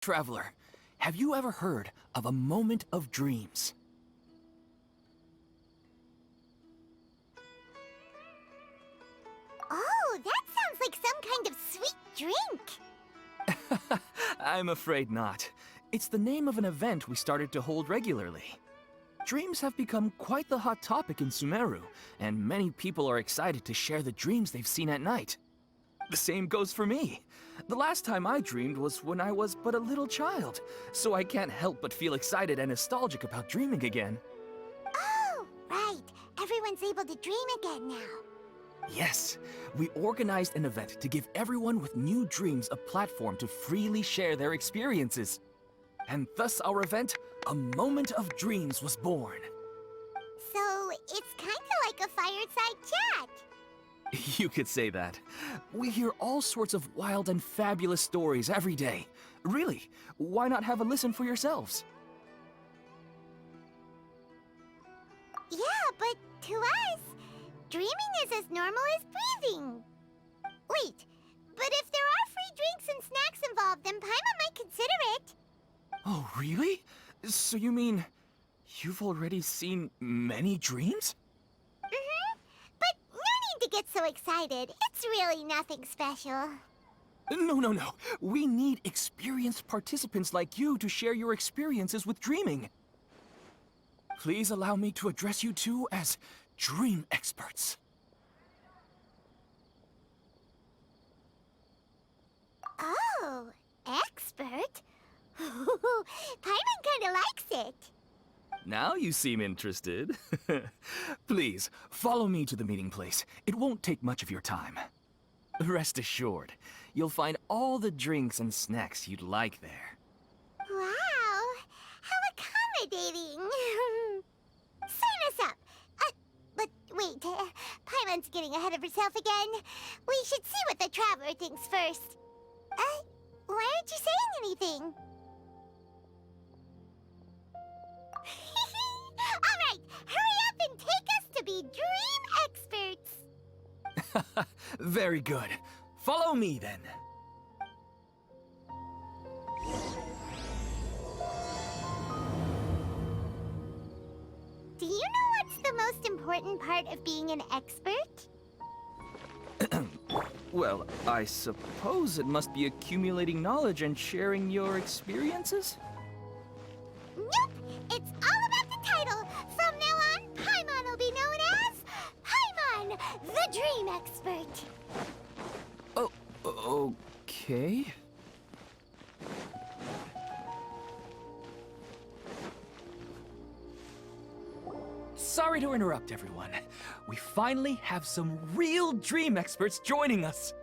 Traveler, have you ever heard of a moment of dreams? Oh, that sounds like some kind of sweet drink. I'm afraid not. It's the name of an event we started to hold regularly. Dreams have become quite the hot topic in Sumeru, and many people are excited to share the dreams they've seen at night. The same goes for me. The last time I dreamed was when I was but a little child, so I can't help but feel excited and nostalgic about dreaming again. Oh, right. Everyone's able to dream again now. Yes, we organized an event to give everyone with new dreams a platform to freely share their experiences. And thus our event, A Moment of Dreams, was born. So, it's kind of like a fireside chat. You could say that. We hear all sorts of wild and fabulous stories every day. Really, why not have a listen for yourselves? Yeah, but to us, dreaming is as normal as breathing. Wait, but if there are free drinks and snacks involved, then Paimon might consider it. Oh, really? So you mean you've already seen many dreams? But no need to get so excited. It's really nothing special. No. We need experienced participants like you to share your experiences with dreaming. Please allow me to address you two as dream experts. Oh, expert? Paimon kinda likes it. Now you seem interested. Please, follow me to the meeting place. It won't take much of your time. Rest assured, you'll find all the drinks and snacks you'd like there. Wow, how accommodating. Sign us up. But wait, Paimon's getting ahead of herself again. We should see what the traveler thinks first. Why aren't you saying anything? All right, hurry up and take us to be dream experts. Very good. Follow me then. Do you know what's the most important part of being an expert? Well, I suppose it must be accumulating knowledge and sharing your experiences? Nope! It's all about the title! From now on, Paimon will be known as Paimon, the Dream Expert! Oh, okay. Sorry to interrupt, everyone. We finally have some real dream experts joining us.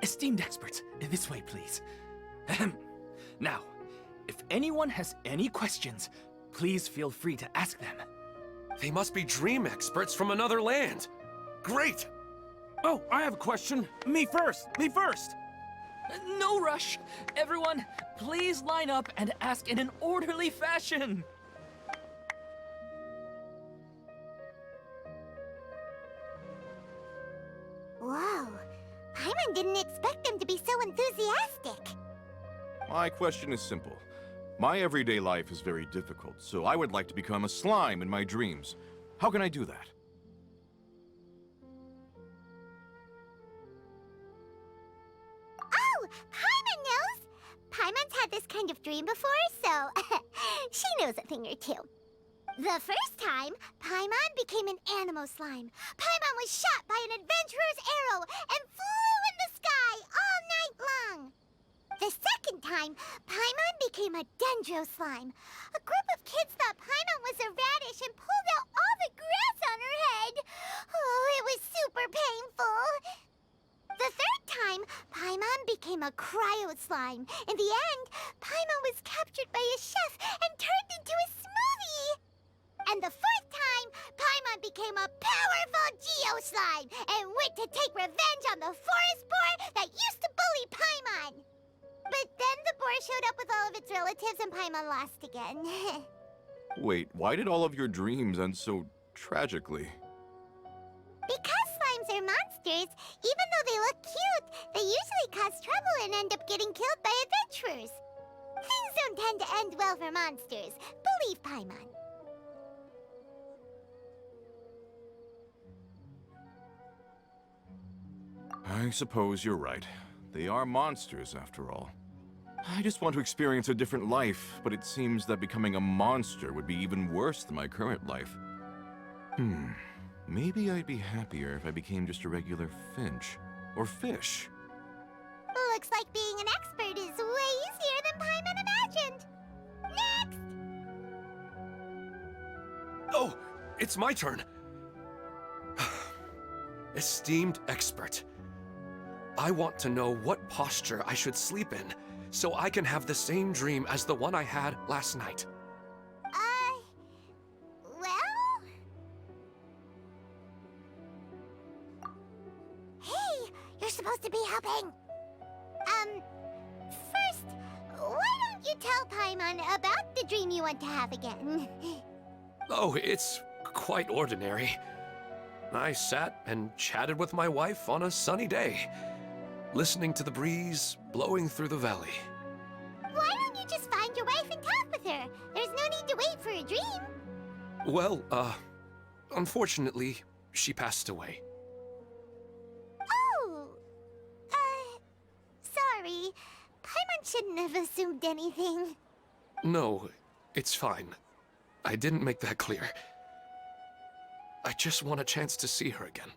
Esteemed experts, this way, please. Ahem. Now, if anyone has any questions, please feel free to ask them. They must be dream experts from another land. Great! Oh, I have a question. Me first! Me first! No rush. Everyone, please line up and ask in an orderly fashion. Whoa, Paimon didn't expect them to be so enthusiastic. My question is simple. My everyday life is very difficult, so I would like to become a slime in my dreams. How can I do that? Oh, Paimon knows! Paimon's had this kind of dream before, so she knows a thing or two. The first time, Paimon became an animal slime. Paimon was shot by an adventurer's arrow and flew in the sky all night long. The second time, Paimon became a Dendro slime. A group of kids thought Paimon was a radish and pulled out all the grass on her head. Oh, it was super painful. The third time, Paimon became a cryo slime. In the end, Paimon was captured by a chef and turned into a smoothie. And the fourth time, Paimon became a powerful Geo slime and went to take revenge on the forest boar that used to bully Paimon. But then the boar showed up with all of its relatives and Paimon lost again. Wait, why did all of your dreams end so tragically? Because slimes are monsters, even though they look cute, They usually cause trouble and end up getting killed by adventurers. Things don't tend to end well for monsters. Believe Paimon. I suppose you're right. They are monsters, after all. I just want to experience a different life, but it seems that becoming a monster would be even worse than my current life. Maybe I'd be happier if I became just a regular finch. Or fish. Looks like being an expert is way easier than Paimon imagined. Next! Oh, it's my turn. Esteemed expert, I want to know what posture I should sleep in so I can have the same dream as the one I had last night. Well? Hey, you're supposed to be helping. First, why don't you tell Paimon about the dream you want to have again? Oh, it's quite ordinary. I sat and chatted with my wife on a sunny day, listening to the breeze blowing through the valley. Why don't you just find your wife and talk with her? There's no need to wait for a dream. Well, unfortunately, she passed away. Oh, sorry. Paimon shouldn't have assumed anything. No, it's fine. I didn't make that clear. I just want a chance to see her again.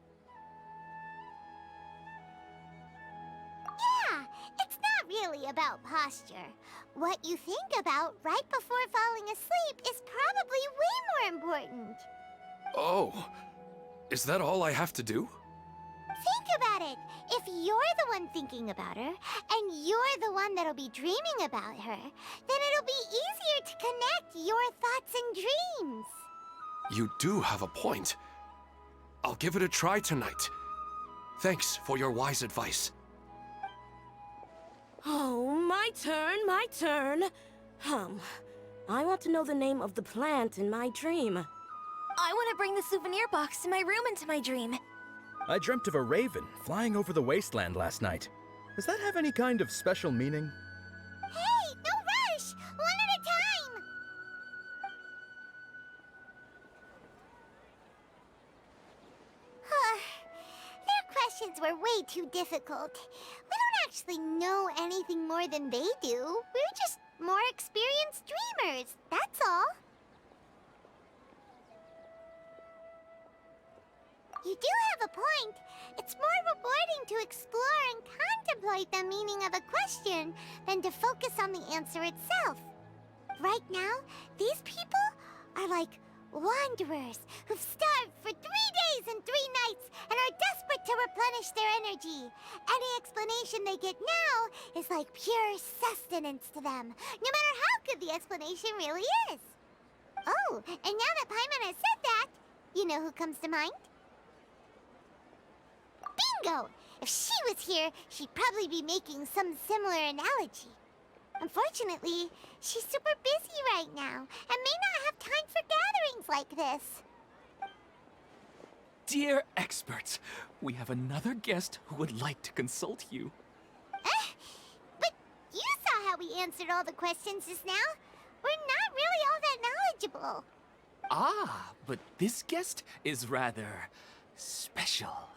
Yeah, it's not really about posture. What you think about right before falling asleep is probably way more important. Oh, is that all I have to do? Think about it. If you're the one thinking about her, and you're the one that'll be dreaming about her, then it'll be easier to connect your thoughts and dreams. You do have a point. I'll give it a try tonight. Thanks for your wise advice. Oh, my turn. I want to know the name of the plant in my dream. I want to bring the souvenir box to my room into my dream. I dreamt of a raven flying over the wasteland last night. Does that have any kind of special meaning? Hey, no rush! One at a time! Their questions were way too difficult. We don't actually know anything more than they do. We're just more experienced dreamers, that's all. You do have a point. It's more rewarding to explore and contemplate the meaning of a question than to focus on the answer itself. Right now, these people are like wanderers who've starved for 3 days and 3 nights and are desperate to replenish their energy. Any explanation they get now is like pure sustenance to them, no matter how good the explanation really is. Oh, and now that Paimon has said that, you know who comes to mind? Bingo! If she was here, she'd probably be making some similar analogy. Unfortunately, she's super busy right now and may not have time for gatherings like this. Dear experts, we have another guest who would like to consult you. But you saw how we answered all the questions just now. We're not really all that knowledgeable. Ah, but this guest is rather special.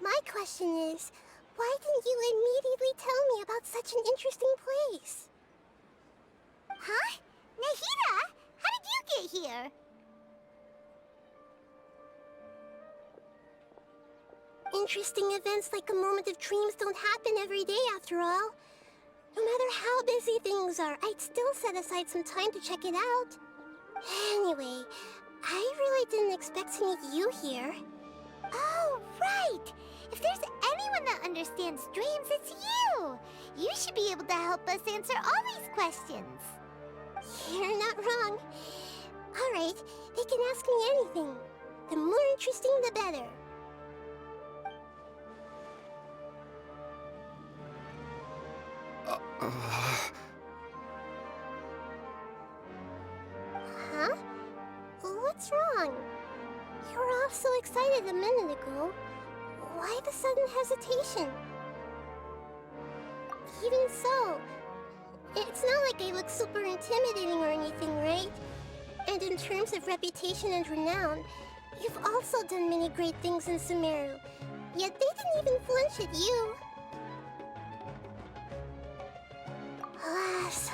My question is, why didn't you immediately tell me about such an interesting place? Huh? Nahida, how did you get here? Interesting events like a moment of dreams don't happen every day after all. No matter how busy things are, I'd still set aside some time to check it out. Anyway, I really didn't expect to meet you here. Oh, right! If there's anyone that understands dreams, it's you! You should be able to help us answer all these questions. You're not wrong. All right, they can ask me anything. The more interesting, the better. Huh? What's wrong? You were all so excited a minute ago. Why the sudden hesitation? Even so, it's not like I look super intimidating or anything, right? And in terms of reputation and renown, you've also done many great things in Sumeru, yet they didn't even flinch at you. Alas,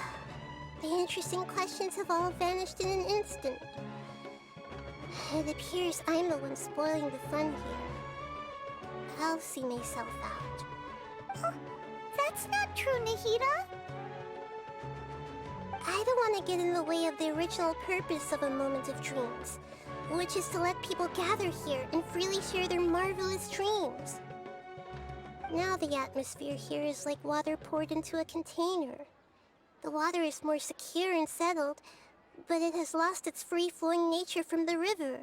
the interesting questions have all vanished in an instant. It appears I'm the one spoiling the fun here. I'll see myself out. Oh, that's not true, Nahida. I don't want to get in the way of the original purpose of a Moment of Dreams, which is to let people gather here and freely share their marvelous dreams. Now the atmosphere here is like water poured into a container. The water is more secure and settled, but it has lost its free-flowing nature from the river.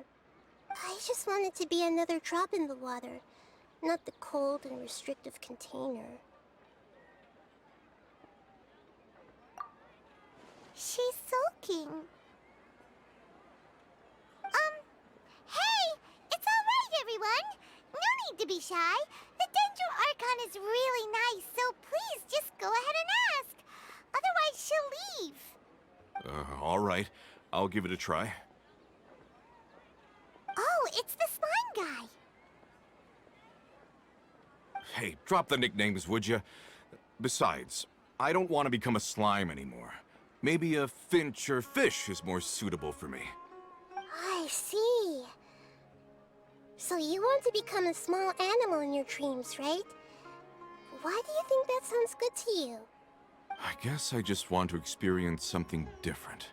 I just want it to be another drop in the water, not the cold and restrictive container. She's sulking. Hey! It's all right, everyone! No need to be shy. The Dendro Archon is really nice, so please just go ahead and ask. Otherwise, she'll leave. All right. I'll give it a try. Oh, it's the slime guy. Hey, drop the nicknames, would you? Besides, I don't want to become a slime anymore. Maybe a finch or fish is more suitable for me. I see. So you want to become a small animal in your dreams, right? Why do you think that sounds good to you? I guess I just want to experience something different.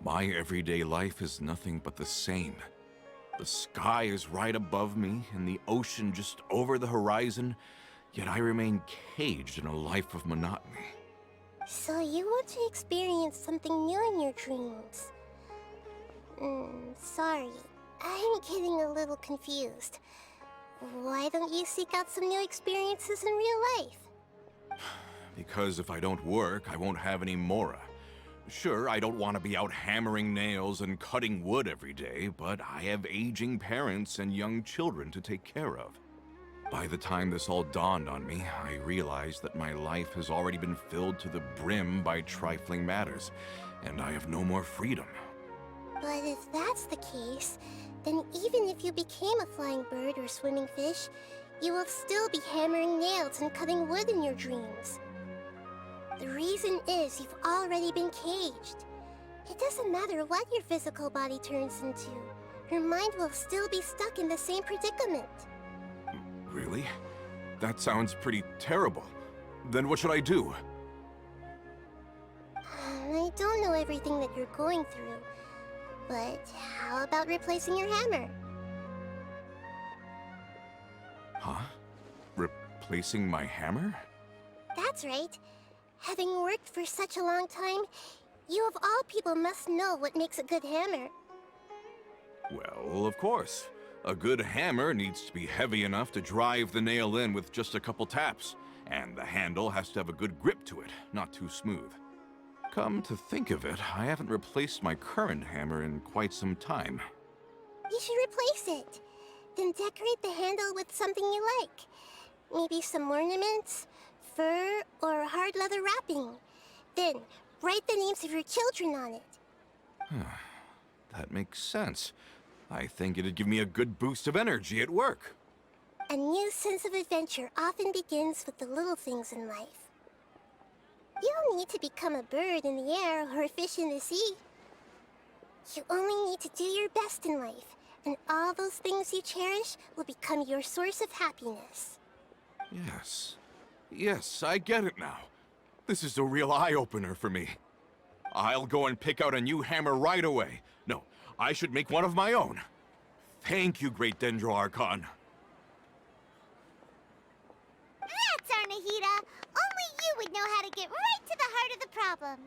My everyday life is nothing but the same. The sky is right above me, and the ocean just over the horizon, yet I remain caged in a life of monotony. So you want to experience something new in your dreams? Sorry. I'm getting a little confused. Why don't you seek out some new experiences in real life? Because if I don't work, I won't have any mora. Sure, I don't want to be out hammering nails and cutting wood every day, but I have aging parents and young children to take care of. By the time this all dawned on me, I realized that my life has already been filled to the brim by trifling matters, and I have no more freedom. But if that's the case, then even if you became a flying bird or swimming fish, you will still be hammering nails and cutting wood in your dreams. The reason is you've already been caged. It doesn't matter what your physical body turns into. Your mind will still be stuck in the same predicament. Really? That sounds pretty terrible. Then what should I do? I don't know everything that you're going through, but how about replacing your hammer? Huh? Replacing my hammer? That's right. Having worked for such a long time, you of all people must know what makes a good hammer. Well, of course. A good hammer needs to be heavy enough to drive the nail in with just a couple taps, and the handle has to have a good grip to it, not too smooth. Come to think of it, I haven't replaced my current hammer in quite some time. You should replace it. Then decorate the handle with something you like. Maybe some ornaments, fur, or hard leather wrapping. Then, write the names of your children on it. That makes sense. I think it'd give me a good boost of energy at work. A new sense of adventure often begins with the little things in life. You don't need to become a bird in the air or a fish in the sea. You only need to do your best in life, and all those things you cherish will become your source of happiness. Yes. Yes, I get it now. This is a real eye-opener for me. I'll go and pick out a new hammer right away. No, I should make one of my own. Thank you, great Dendro Archon. That's our Nahida. Only you would know how to get right to the heart of the problem.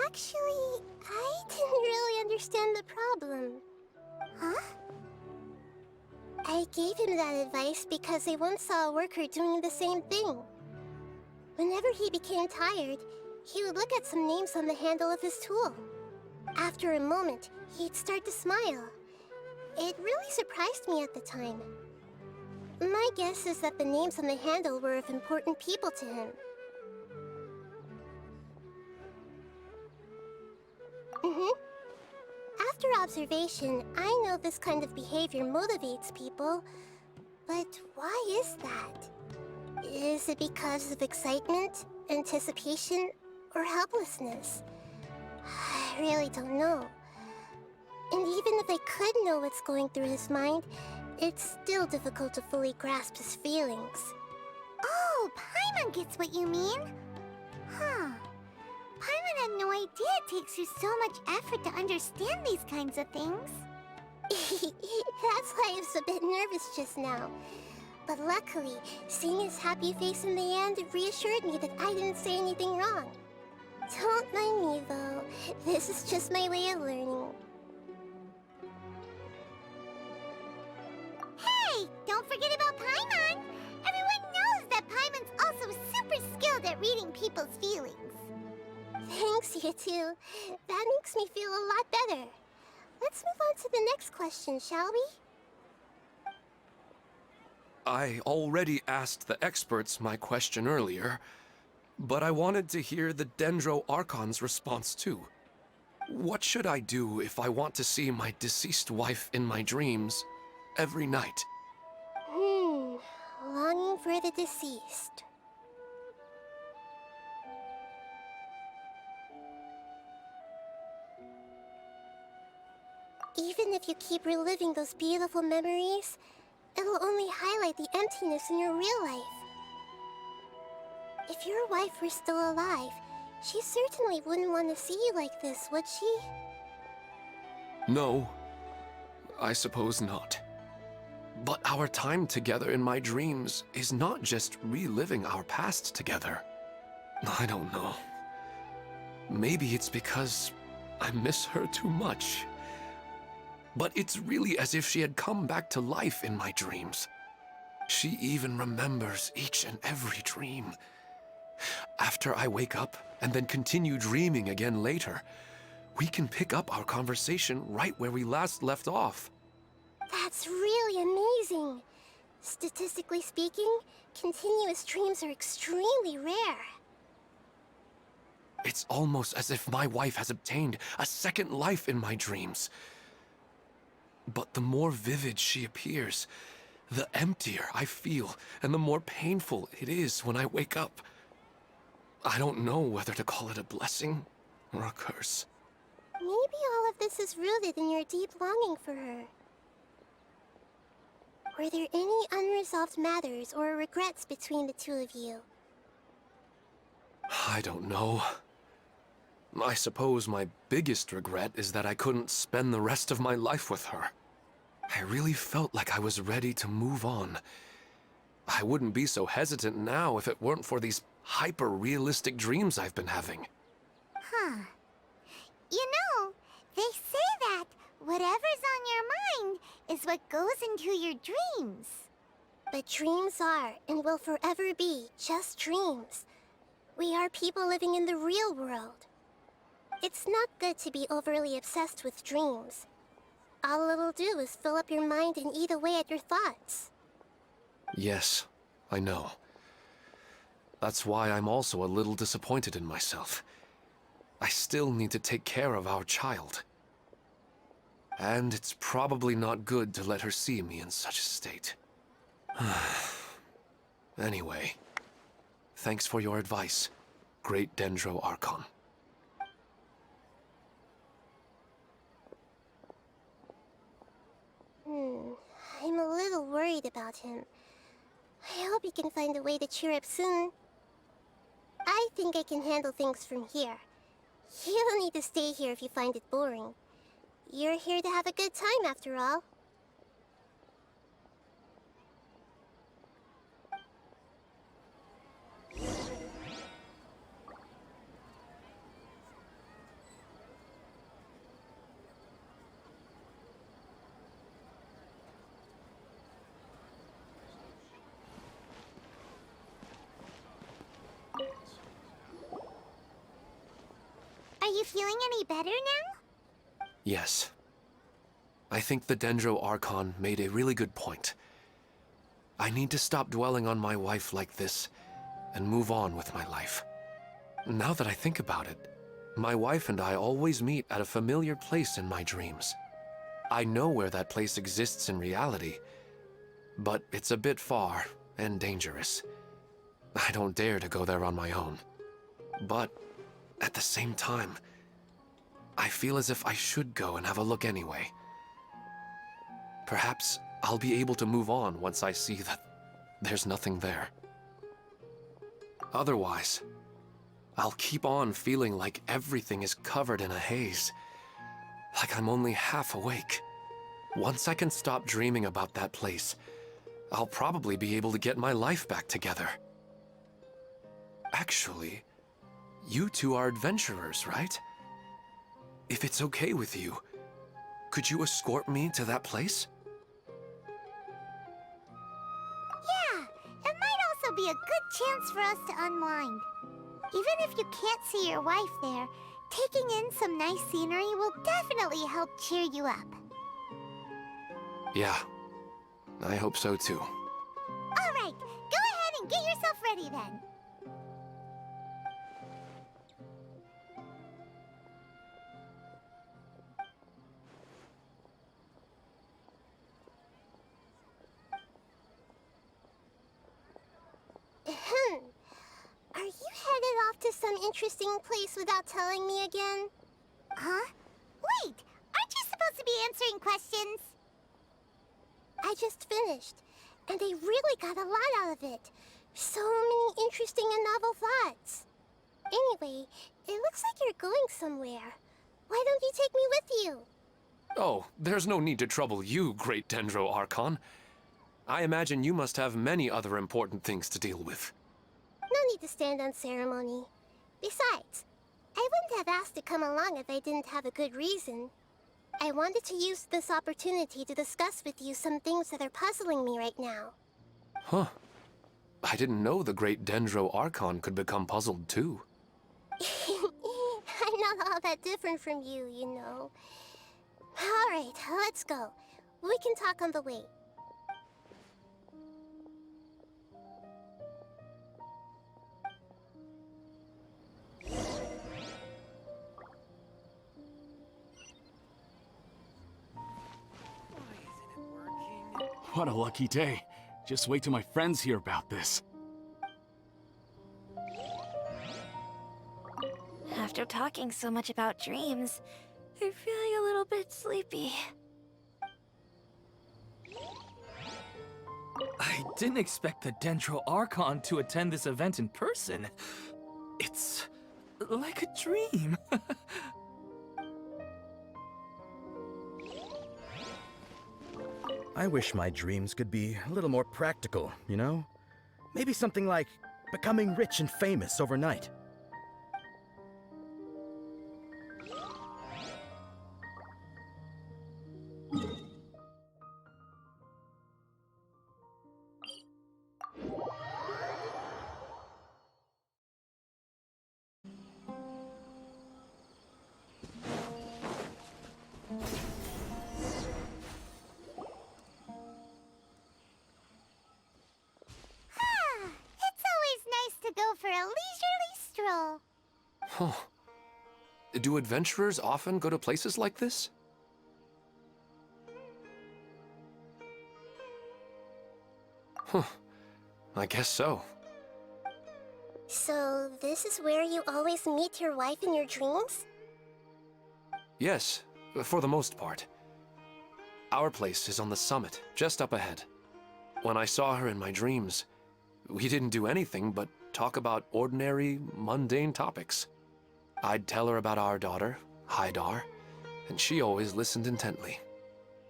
Actually, I didn't really understand the problem. Huh? I gave him that advice because I once saw a worker doing the same thing. Whenever he became tired, he would look at some names on the handle of his tool. After a moment, he'd start to smile. It really surprised me at the time. My guess is that the names on the handle were of important people to him. After observation, I know this kind of behavior motivates people. But why is that? Is it because of excitement, anticipation, or helplessness? I really don't know. And even if I could know what's going through his mind, it's still difficult to fully grasp his feelings. Oh, Paimon gets what you mean. Huh. Paimon had no idea it takes you so much effort to understand these kinds of things. That's why I was a bit nervous just now. But luckily, seeing his happy face in the end reassured me that I didn't say anything wrong. Don't mind me, though. This is just my way of learning. Hey! Don't forget about Paimon! Everyone knows that Paimon's also super skilled at reading people's feelings. Thanks, you two. That makes me feel a lot better. Let's move on to the next question, shall we? I already asked the experts my question earlier, but I wanted to hear the Dendro Archon's response too. What should I do if I want to see my deceased wife in my dreams every night? Longing for the deceased. Even if you keep reliving those beautiful memories, it'll only highlight the emptiness in your real life. If your wife were still alive, she certainly wouldn't want to see you like this, would she? No, I suppose not. But our time together in my dreams is not just reliving our past together. I don't know. Maybe it's because I miss her too much. But it's really as if she had come back to life in my dreams. She even remembers each and every dream. After I wake up and then continue dreaming again later, we can pick up our conversation right where we last left off. That's really amazing. Statistically speaking, continuous dreams are extremely rare. It's almost as if my wife has obtained a second life in my dreams. But the more vivid she appears, the emptier I feel, and the more painful it is when I wake up. I don't know whether to call it a blessing or a curse. Maybe all of this is rooted in your deep longing for her. Were there any unresolved matters or regrets between the two of you? I don't know. I suppose my biggest regret is that I couldn't spend the rest of my life with her. I really felt like I was ready to move on. I wouldn't be so hesitant now if it weren't for these hyper-realistic dreams I've been having. Huh. You know, they say that whatever's on your mind is what goes into your dreams. But dreams are, and will forever be, just dreams. We are people living in the real world. It's not good to be overly obsessed with dreams. All it'll do is fill up your mind and eat away at your thoughts. Yes, I know. That's why I'm also a little disappointed in myself. I still need to take care of our child. And it's probably not good to let her see me in such a state. Anyway, thanks for your advice, great Dendro Archon. I'm a little worried about him. I hope he can find a way to cheer up soon. I think I can handle things from here. You don't need to stay here if you find it boring. You're here to have a good time, after all. Are you feeling any better now? Yes. I think the Dendro Archon made a really good point. I need to stop dwelling on my wife like this and move on with my life. Now that I think about it, my wife and I always meet at a familiar place in my dreams. I know where that place exists in reality, but it's a bit far and dangerous. I don't dare to go there on my own. But at the same time, I feel as if I should go and have a look anyway. Perhaps I'll be able to move on once I see that there's nothing there. Otherwise, I'll keep on feeling like everything is covered in a haze, like I'm only half awake. Once I can stop dreaming about that place, I'll probably be able to get my life back together. Actually, you two are adventurers, right? If it's okay with you, could you escort me to that place? Yeah, it might also be a good chance for us to unwind. Even if you can't see your wife there, taking in some nice scenery will definitely help cheer you up. Yeah, I hope so too. All right, go ahead and get yourself ready then. Are you headed off to some interesting place without telling me again? Huh? Wait, aren't you supposed to be answering questions? I just finished, and I really got a lot out of it. So many interesting and novel thoughts. Anyway, it looks like you're going somewhere. Why don't you take me with you? Oh, there's no need to trouble you, great Dendro Archon. I imagine you must have many other important things to deal with. No need to stand on ceremony. Besides, I wouldn't have asked to come along if I didn't have a good reason. I wanted to use this opportunity to discuss with you some things that are puzzling me right now. Huh. I didn't know the great Dendro Archon could become puzzled too. I'm not all that different from you, you know. All right, let's go. We can talk on the way. What a lucky day. Just wait till my friends hear about this. After talking so much about dreams, I'm feeling a little bit sleepy. I didn't expect the Dendro Archon to attend this event in person. It's like a dream. I wish my dreams could be a little more practical, you know? Maybe something like becoming rich and famous overnight. It's always nice to go for a leisurely stroll. Huh. Do adventurers often go to places like this? Huh. I guess so. So, this is where you always meet your wife in your dreams? Yes, for the most part. Our place is on the summit, just up ahead. When I saw her in my dreams, we didn't do anything but talk about ordinary, mundane topics. I'd tell her about our daughter, Haidar, and she always listened intently.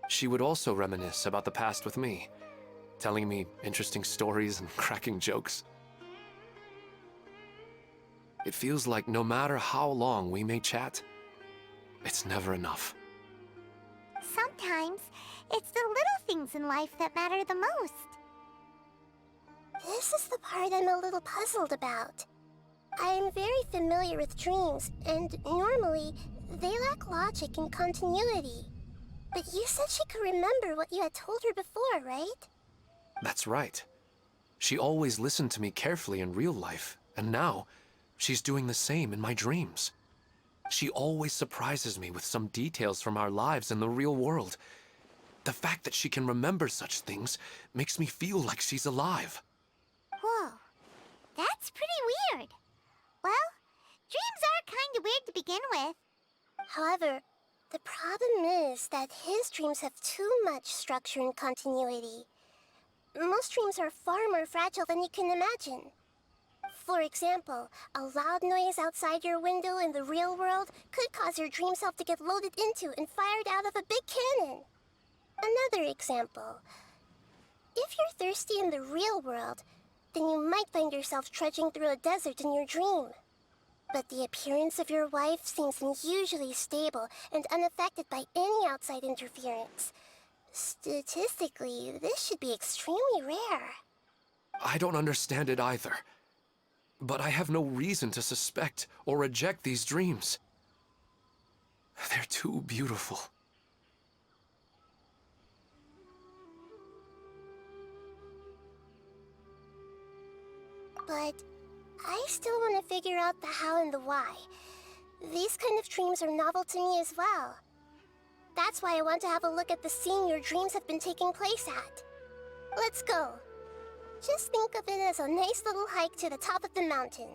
She would also reminisce about the past with me, telling me interesting stories and cracking jokes. It feels like no matter how long we may chat, it's never enough. Sometimes, it's the little things in life that matter the most. This is the part I'm a little puzzled about. I am very familiar with dreams, and normally, they lack logic and continuity. But you said she could remember what you had told her before, right? That's right. She always listened to me carefully in real life, and now she's doing the same in my dreams. She always surprises me with some details from our lives in the real world. The fact that she can remember such things makes me feel like she's alive. Whoa, that's pretty weird. Well, dreams are kind of weird to begin with. However, the problem is that his dreams have too much structure and continuity. Most dreams are far more fragile than you can imagine. For example, a loud noise outside your window in the real world could cause your dream self to get loaded into and fired out of a big cannon. Another example. If you're thirsty in the real world, then you might find yourself trudging through a desert in your dream. But the appearance of your wife seems unusually stable and unaffected by any outside interference. Statistically, this should be extremely rare. I don't understand it either. But I have no reason to suspect or reject these dreams. They're too beautiful. But I still want to figure out the how and the why. These kind of dreams are novel to me as well. That's why I want to have a look at the scene your dreams have been taking place at. Let's go. Just think of it as a nice little hike to the top of the mountain.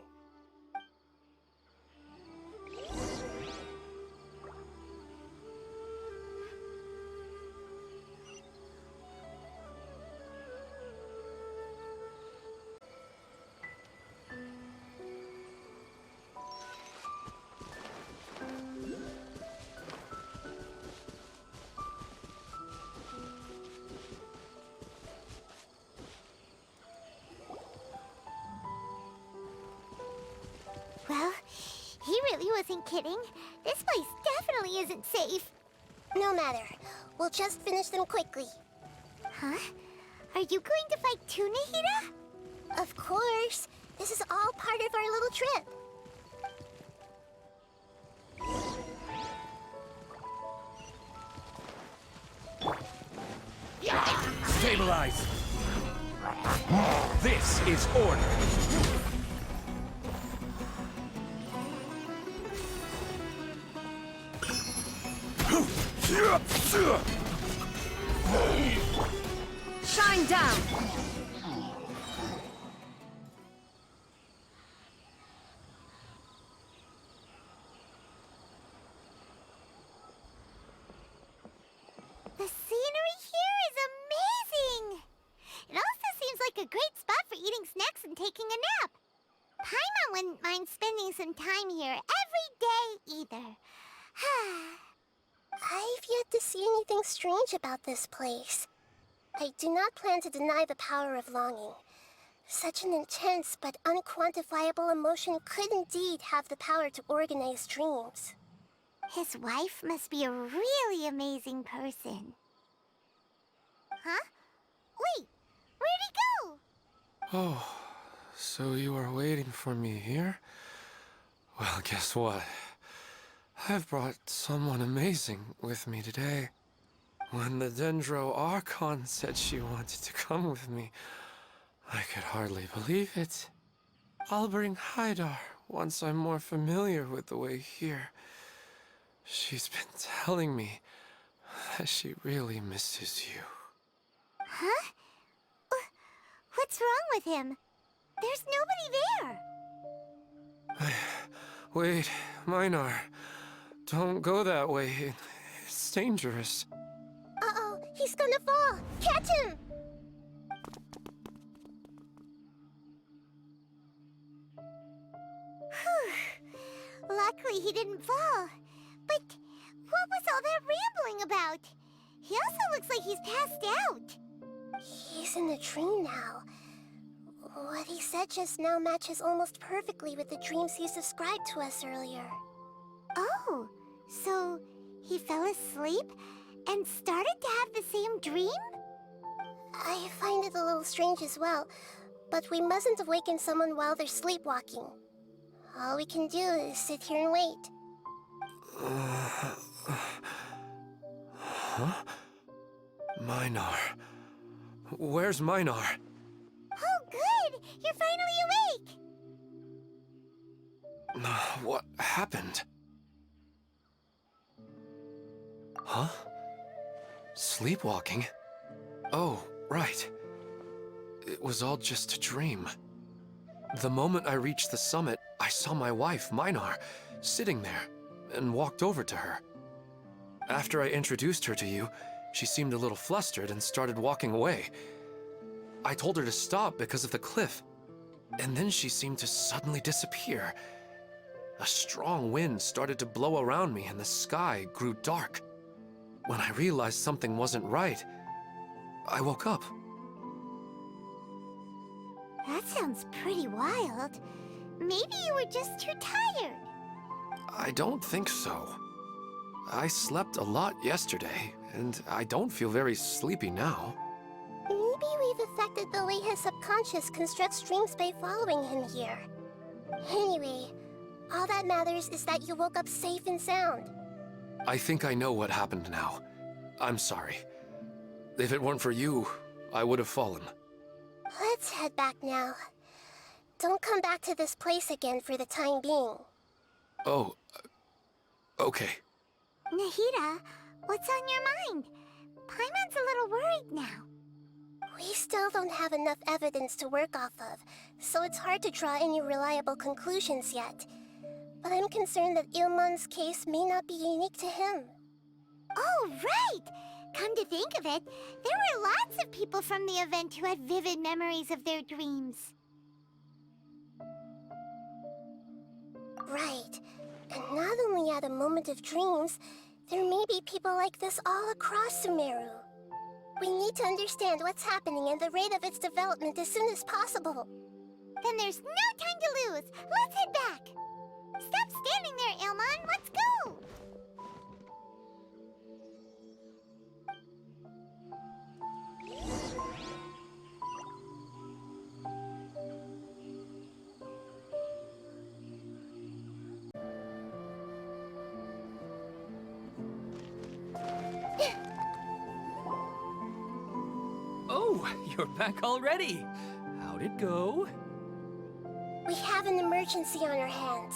Well, he really wasn't kidding. This place definitely isn't safe. No matter. We'll just finish them quickly. Huh? Are you going to fight too, Nahida? Of course. This is all part of our little trip. Stabilize! This is order! Shine down! The scenery here is amazing! It also seems like a great spot for eating snacks and taking a nap. Paimon wouldn't mind spending some time here every day either. I've yet to see anything strange about this place. I do not plan to deny the power of longing. Such an intense but unquantifiable emotion could indeed have the power to organize dreams. His wife must be a really amazing person. Huh? Wait, where'd he go? Oh, so you are waiting for me here? Well, guess what? I've brought someone amazing with me today. When the Dendro Archon said she wanted to come with me, I could hardly believe it. I'll bring Haidar once I'm more familiar with the way here. She's been telling me that she really misses you. Huh? What's wrong with him? There's nobody there. Wait, Minar. Don't go that way. It's dangerous. Uh-oh, he's gonna fall! Catch him! Whew. Luckily he didn't fall. But what was all that rambling about? He also looks like he's passed out. He's in a dream now. What he said just now matches almost perfectly with the dreams he's described to us earlier. Oh, so he fell asleep and started to have the same dream? I find it a little strange as well, but we mustn't awaken someone while they're sleepwalking. All we can do is sit here and wait. Huh? Minar. Where's Minar? Oh, good! You're finally awake! What happened? Huh? Sleepwalking? Oh, right. It was all just a dream. The moment I reached the summit, I saw my wife, Minar, sitting there, and walked over to her. After I introduced her to you, she seemed a little flustered and started walking away. I told her to stop because of the cliff, and then she seemed to suddenly disappear. A strong wind started to blow around me and the sky grew dark. When I realized something wasn't right, I woke up. That sounds pretty wild. Maybe you were just too tired. I don't think so. I slept a lot yesterday, and I don't feel very sleepy now. Maybe we've affected the way his subconscious constructs dreams by following him here. Anyway, all that matters is that you woke up safe and sound. I think I know what happened now. I'm sorry. If it weren't for you, I would have fallen. Let's head back now. Don't come back to this place again for the time being. Oh, okay. Nahida, what's on your mind? Paimon's a little worried now. We still don't have enough evidence to work off of, so it's hard to draw any reliable conclusions yet. But I'm concerned that Ilmon's case may not be unique to him. Oh, right! Come to think of it, there were lots of people from the event who had vivid memories of their dreams. Right. And not only at a moment of dreams, there may be people like this all across Sumeru. We need to understand what's happening and the rate of its development as soon as possible. Then there's no time to lose. Let's head back. Stop standing there, Ilmon. Let's go. Oh, you're back already. How'd it go? We have an emergency on our hands.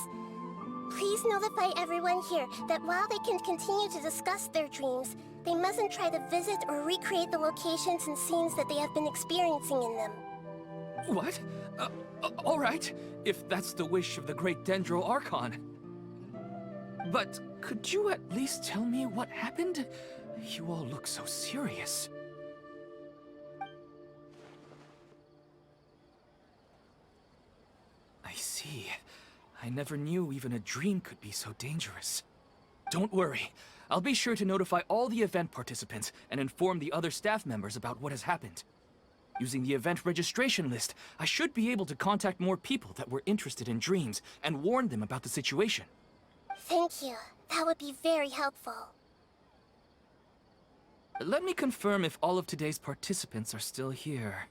Please notify everyone here that while they can continue to discuss their dreams, they mustn't try to visit or recreate the locations and scenes that they have been experiencing in them. What? All right, if that's the wish of the great Dendro Archon. But could you at least tell me what happened? You all look so serious. I see. I never knew even a dream could be so dangerous. Don't worry. I'll be sure to notify all the event participants and inform the other staff members about what has happened. Using the event registration list, I should be able to contact more people that were interested in dreams and warn them about the situation. Thank you. That would be very helpful. Let me confirm if all of today's participants are still here.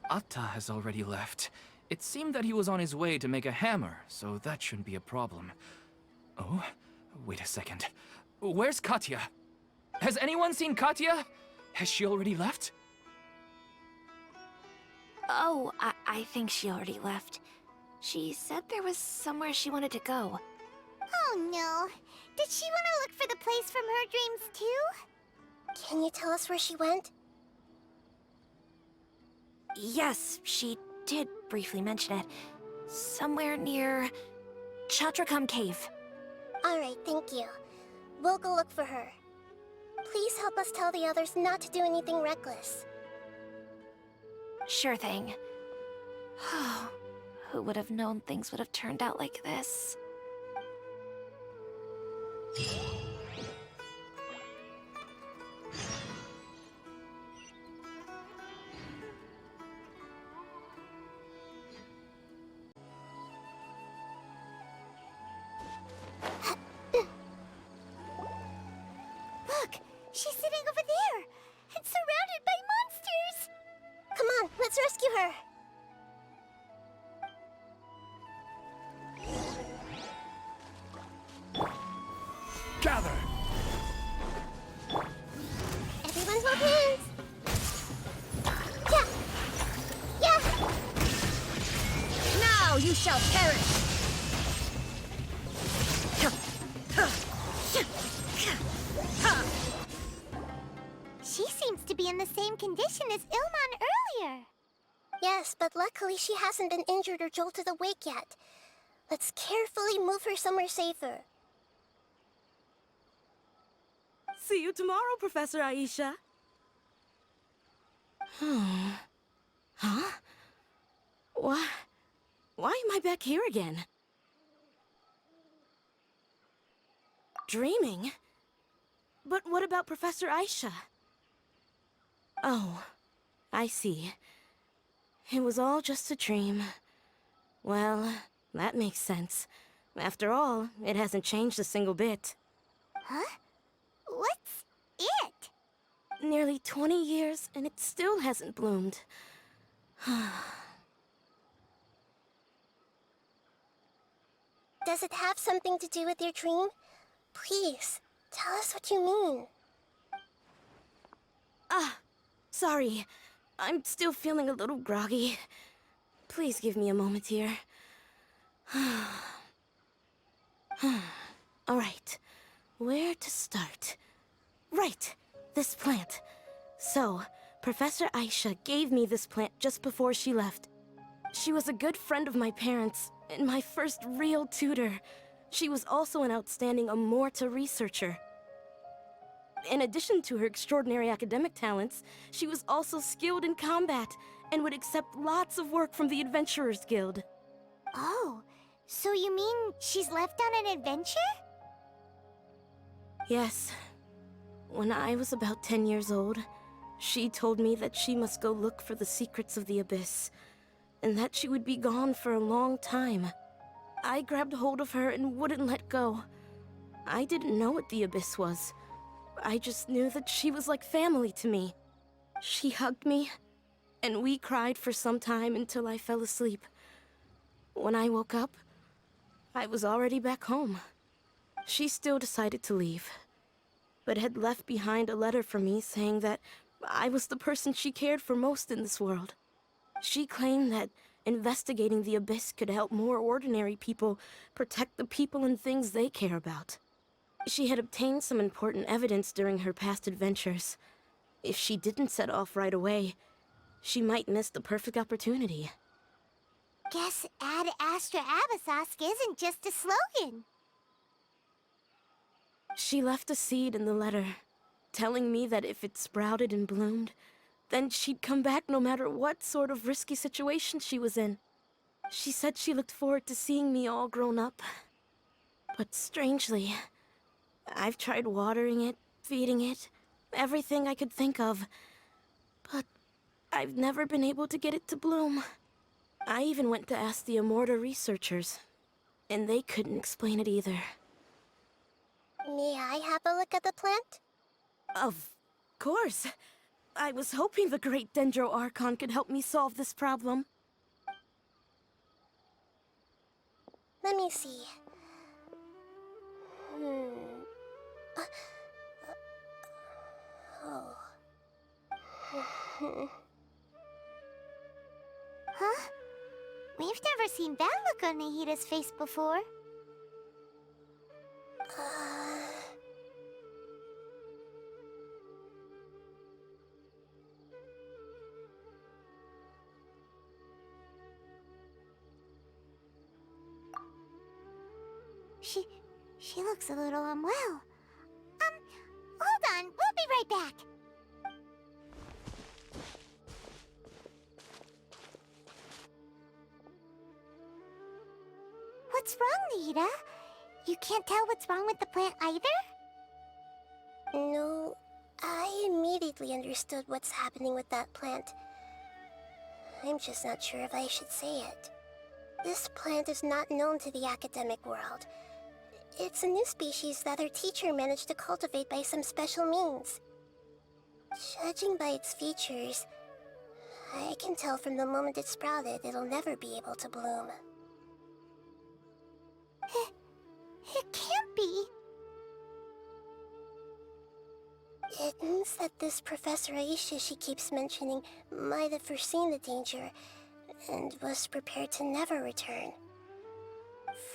Atta has already left. It seemed that he was on his way to make a hammer, so that shouldn't be a problem. Oh, wait a second. Where's Katya? Has anyone seen Katya? Has she already left? Oh, I think she already left. She said there was somewhere she wanted to go. Oh no. Did she want to look for the place from her dreams too? Can you tell us where she went? Yes, she did briefly mention it. Somewhere near Chatrakam Cave. Alright, thank you. We'll go look for her. Please help us tell the others not to do anything reckless. Sure thing. Who would have known things would have turned out like this? Look, she's sitting over there and surrounded by monsters. Come on, let's rescue her! you shall perish! She seems to be in the same condition as Ilman earlier. Yes, but luckily she hasn't been injured or jolted awake yet. Let's carefully move her somewhere safer. See you tomorrow, Professor Aisha. Huh? Why am I back here again? Dreaming? But what about Professor Aisha? Oh, I see. It was all just a dream. Well, that makes sense. After all, it hasn't changed a single bit. Huh? What's it? Nearly 20 years, and it still hasn't bloomed. Does it have something to do with your dream? Please, tell us what you mean. Sorry. I'm still feeling a little groggy. Please give me a moment here. Alright, where to start? Right, this plant. So, Professor Aisha gave me this plant just before she left. She was a good friend of my parents, and my first real tutor. She was also an outstanding Amorta researcher. In addition to her extraordinary academic talents, she was also skilled in combat and would accept lots of work from the Adventurers Guild. Oh, so you mean she's left on an adventure? Yes. When I was about 10 years old, she told me that she must go look for the secrets of the Abyss, and that she would be gone for a long time. I grabbed hold of her and wouldn't let go. I didn't know what the Abyss was. I just knew that she was like family to me. She hugged me, and we cried for some time until I fell asleep. When I woke up, I was already back home. She still decided to leave, but had left behind a letter for me saying that I was the person she cared for most in this world. She claimed that investigating the Abyss could help more ordinary people protect the people and things they care about. She had obtained some important evidence during her past adventures. If she didn't set off right away, she might miss the perfect opportunity. Guess Ad Astra Abyssosque isn't just a slogan. She left a seed in the letter, telling me that if it sprouted and bloomed, then she'd come back no matter what sort of risky situation she was in. She said she looked forward to seeing me all grown up. But strangely, I've tried watering it, feeding it, everything I could think of. But I've never been able to get it to bloom. I even went to ask the Amorta researchers, and they couldn't explain it either. May I have a look at the plant? Of course. I was hoping the great Dendro Archon could help me solve this problem. Let me see. Oh. Huh? We've never seen that look on Nahida's face before. She looks a little unwell. Hold on, we'll be right back. What's wrong, Nahida? You can't tell what's wrong with the plant either? No, I immediately understood what's happening with that plant. I'm just not sure if I should say it. This plant is not known to the academic world. It's a new species that our teacher managed to cultivate by some special means. Judging by its features, I can tell from the moment it sprouted it'll never be able to bloom. It can't be. It means that this Professor Aisha she keeps mentioning might have foreseen the danger, and was prepared to never return.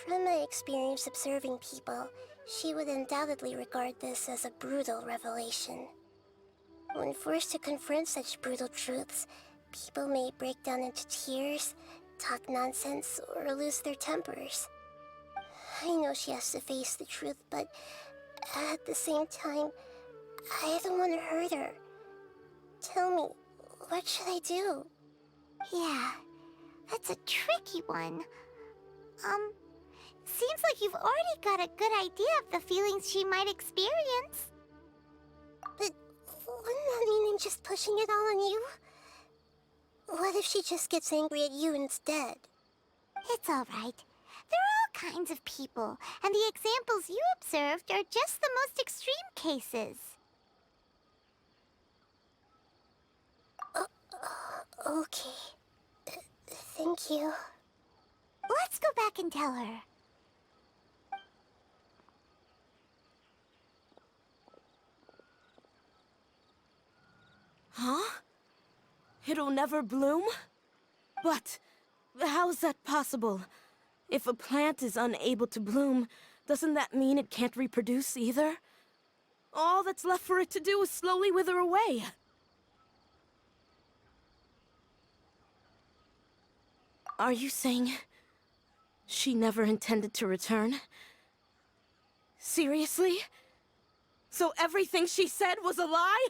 From my experience observing people, she would undoubtedly regard this as a brutal revelation. When forced to confront such brutal truths, people may break down into tears, talk nonsense, or lose their tempers. I know she has to face the truth, but at the same time, I don't want to hurt her. Tell me, what should I do? Yeah, that's a tricky one. Seems like you've already got a good idea of the feelings she might experience. But wouldn't that mean I'm just pushing it all on you? What if she just gets angry at you instead? It's all right. There are all kinds of people, and the examples you observed are just the most extreme cases. Okay. Thank you. Let's go back and tell her. Huh? It'll never bloom? But how's that possible? If a plant is unable to bloom, doesn't that mean it can't reproduce either? All that's left for it to do is slowly wither away. Are you saying she never intended to return? Seriously? So everything she said was a lie?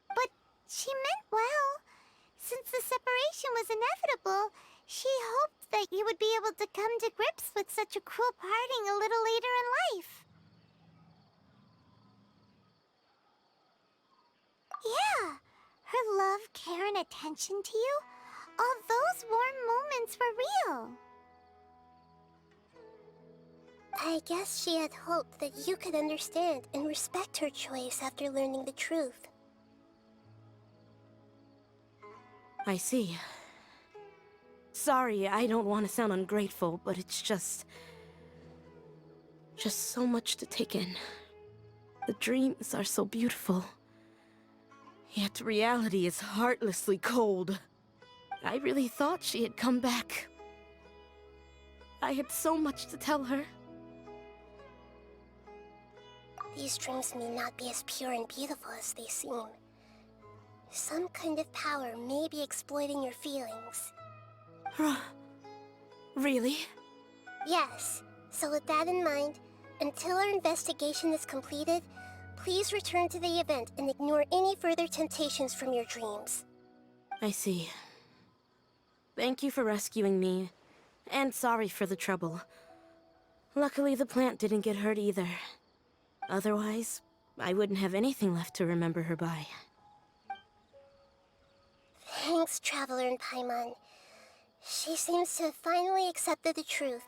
But she meant well. Since the separation was inevitable, she hoped that you would be able to come to grips with such a cruel parting a little later in life. Yeah, her love, care, and attention to you, all those warm moments were real. I guess she had hoped that you could understand and respect her choice after learning the truth. I see. Sorry, I don't want to sound ungrateful, but it's just so much to take in. The dreams are so beautiful. Yet reality is heartlessly cold. I really thought she had come back. I had so much to tell her. These dreams may not be as pure and beautiful as they seem. Some kind of power may be exploiting your feelings. Really? Yes. So with that in mind, until our investigation is completed, please return to the event and ignore any further temptations from your dreams. I see. Thank you for rescuing me, and sorry for the trouble. Luckily, the plant didn't get hurt either. Otherwise, I wouldn't have anything left to remember her by. Thanks, Traveler and Paimon. She seems to have finally accepted the truth,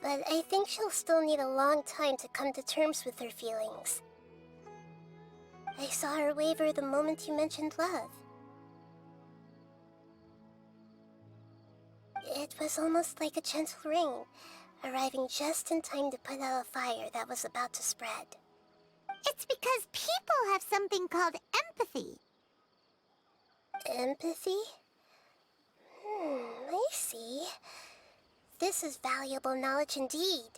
but I think she'll still need a long time to come to terms with her feelings. I saw her waver the moment you mentioned love. It was almost like a gentle rain, arriving just in time to put out a fire that was about to spread. It's because people have something called empathy. Empathy? I see. This is valuable knowledge indeed.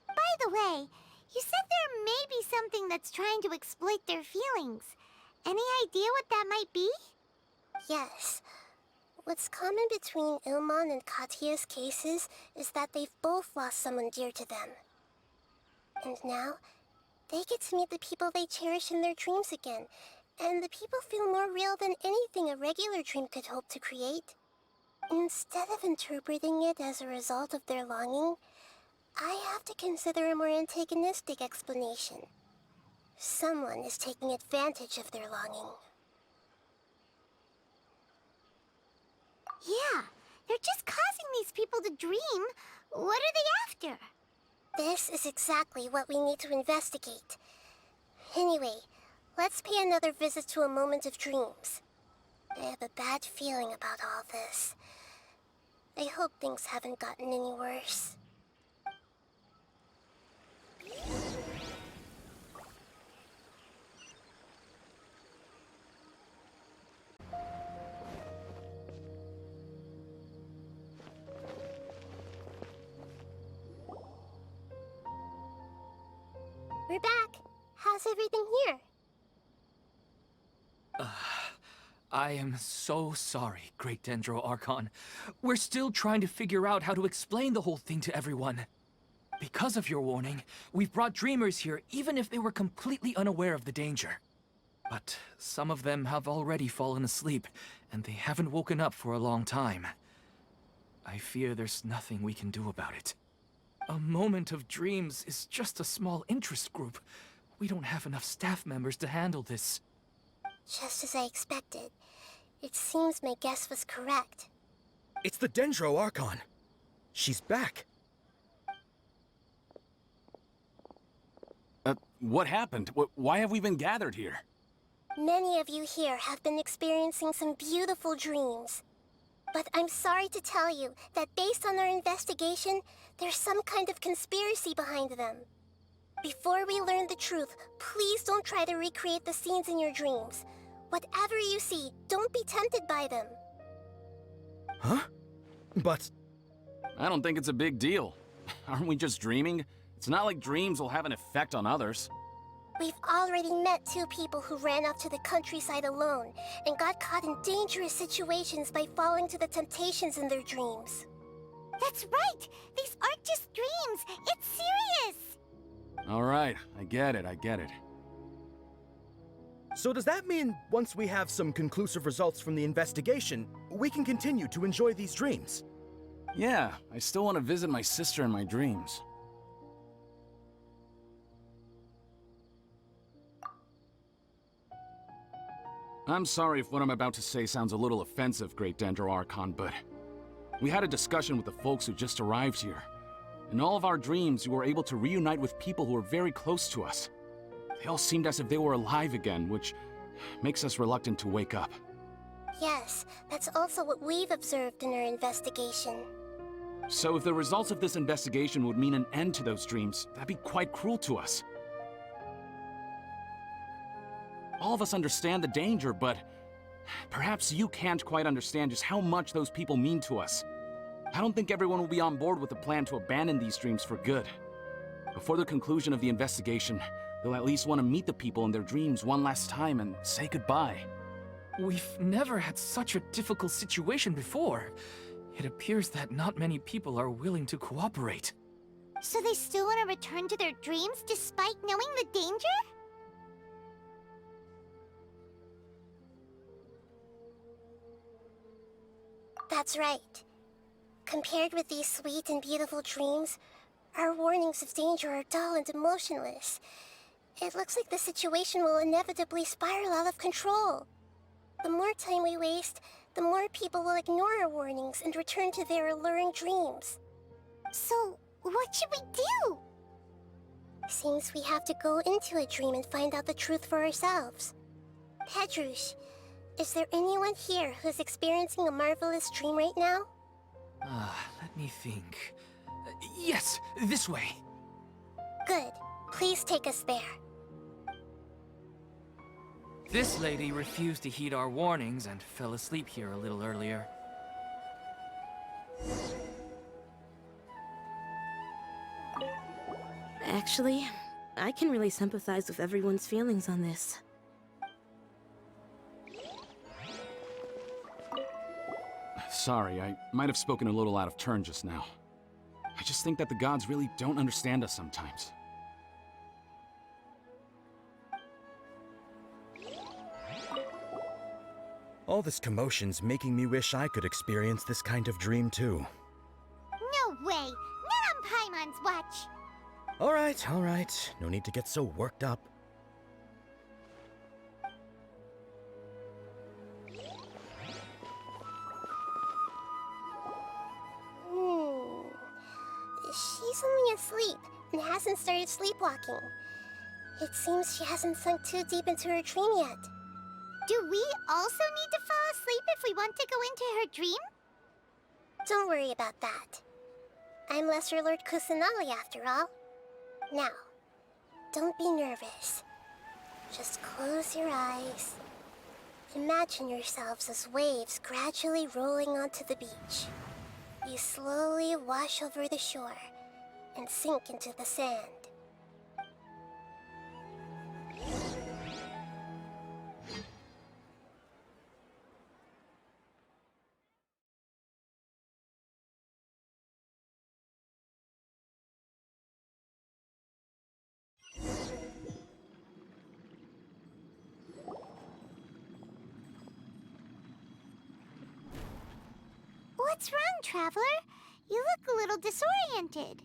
By the way, you said there may be something that's trying to exploit their feelings. Any idea what that might be? Yes. What's common between Ilmon and Katia's cases is that they've both lost someone dear to them. And now, they get to meet the people they cherish in their dreams again, and the people feel more real than anything a regular dream could hope to create. Instead of interpreting it as a result of their longing, I have to consider a more antagonistic explanation. Someone is taking advantage of their longing. Yeah, they're just causing these people to dream. What are they after? This is exactly what we need to investigate. Anyway, let's pay another visit to a moment of dreams. I have a bad feeling about all this. I hope things haven't gotten any worse. We're back. How's everything here? I am so sorry, Great Dendro Archon. We're still trying to figure out how to explain the whole thing to everyone. Because of your warning, we've brought dreamers here even if they were completely unaware of the danger. But some of them have already fallen asleep, and they haven't woken up for a long time. I fear there's nothing we can do about it. A moment of dreams is just a small interest group. We don't have enough staff members to handle this. Just as I expected. It seems my guess was correct. It's the Dendro Archon. She's back. What happened? Why have we been gathered here? Many of you here have been experiencing some beautiful dreams. But I'm sorry to tell you that based on our investigation, there's some kind of conspiracy behind them. Before we learn the truth, please don't try to recreate the scenes in your dreams. Whatever you see, don't be tempted by them. Huh? But... I don't think it's a big deal. Aren't we just dreaming? It's not like dreams will have an effect on others. We've already met 2 people who ran off to the countryside alone and got caught in dangerous situations by falling to the temptations in their dreams. That's right! These aren't just dreams! It's serious! All right, I get it. so does that mean once we have some conclusive results from the investigation, we can continue to enjoy these dreams? Yeah, I still want to visit my sister in my dreams. I'm sorry if what I'm about to say sounds a little offensive, Great Dendro Archon, but we had a discussion with the folks who just arrived here. In all of our dreams, we were able to reunite with people who were very close to us. They all seemed as if they were alive again, which makes us reluctant to wake up. Yes, that's also what we've observed in our investigation. So if the results of this investigation would mean an end to those dreams, that'd be quite cruel to us. All of us understand the danger, but perhaps you can't quite understand just how much those people mean to us. I don't think everyone will be on board with the plan to abandon these dreams for good. Before the conclusion of the investigation, they'll at least want to meet the people in their dreams one last time and say goodbye. We've never had such a difficult situation before. It appears that not many people are willing to cooperate. So they still want to return to their dreams despite knowing the danger? That's right. Compared with these sweet and beautiful dreams, our warnings of danger are dull and emotionless. It looks like the situation will inevitably spiral out of control. The more time we waste, the more people will ignore our warnings and return to their alluring dreams. So, what should we do? Seems we have to go into a dream and find out the truth for ourselves. Pedrush, is there anyone here who's experiencing a marvelous dream right now? Let me think. Yes, this way. Good. Please take us there. This lady refused to heed our warnings and fell asleep here a little earlier. Actually, I can really sympathize with everyone's feelings on this. Sorry, I might have spoken a little out of turn just now. I just think that the gods really don't understand us sometimes. All this commotion's making me wish I could experience this kind of dream too. No way! Not on Paimon's watch! All right. No need to get so worked up. She's only asleep and hasn't started sleepwalking. It seems she hasn't sunk too deep into her dream yet. Do we also need to fall asleep if we want to go into her dream? Don't worry about that. I'm Lesser Lord Kusanali after all. Now, don't be nervous. Just close your eyes. Imagine yourselves as waves gradually rolling onto the beach. You slowly wash over the shore and sink into the sand. What's wrong, Traveler? You look a little disoriented.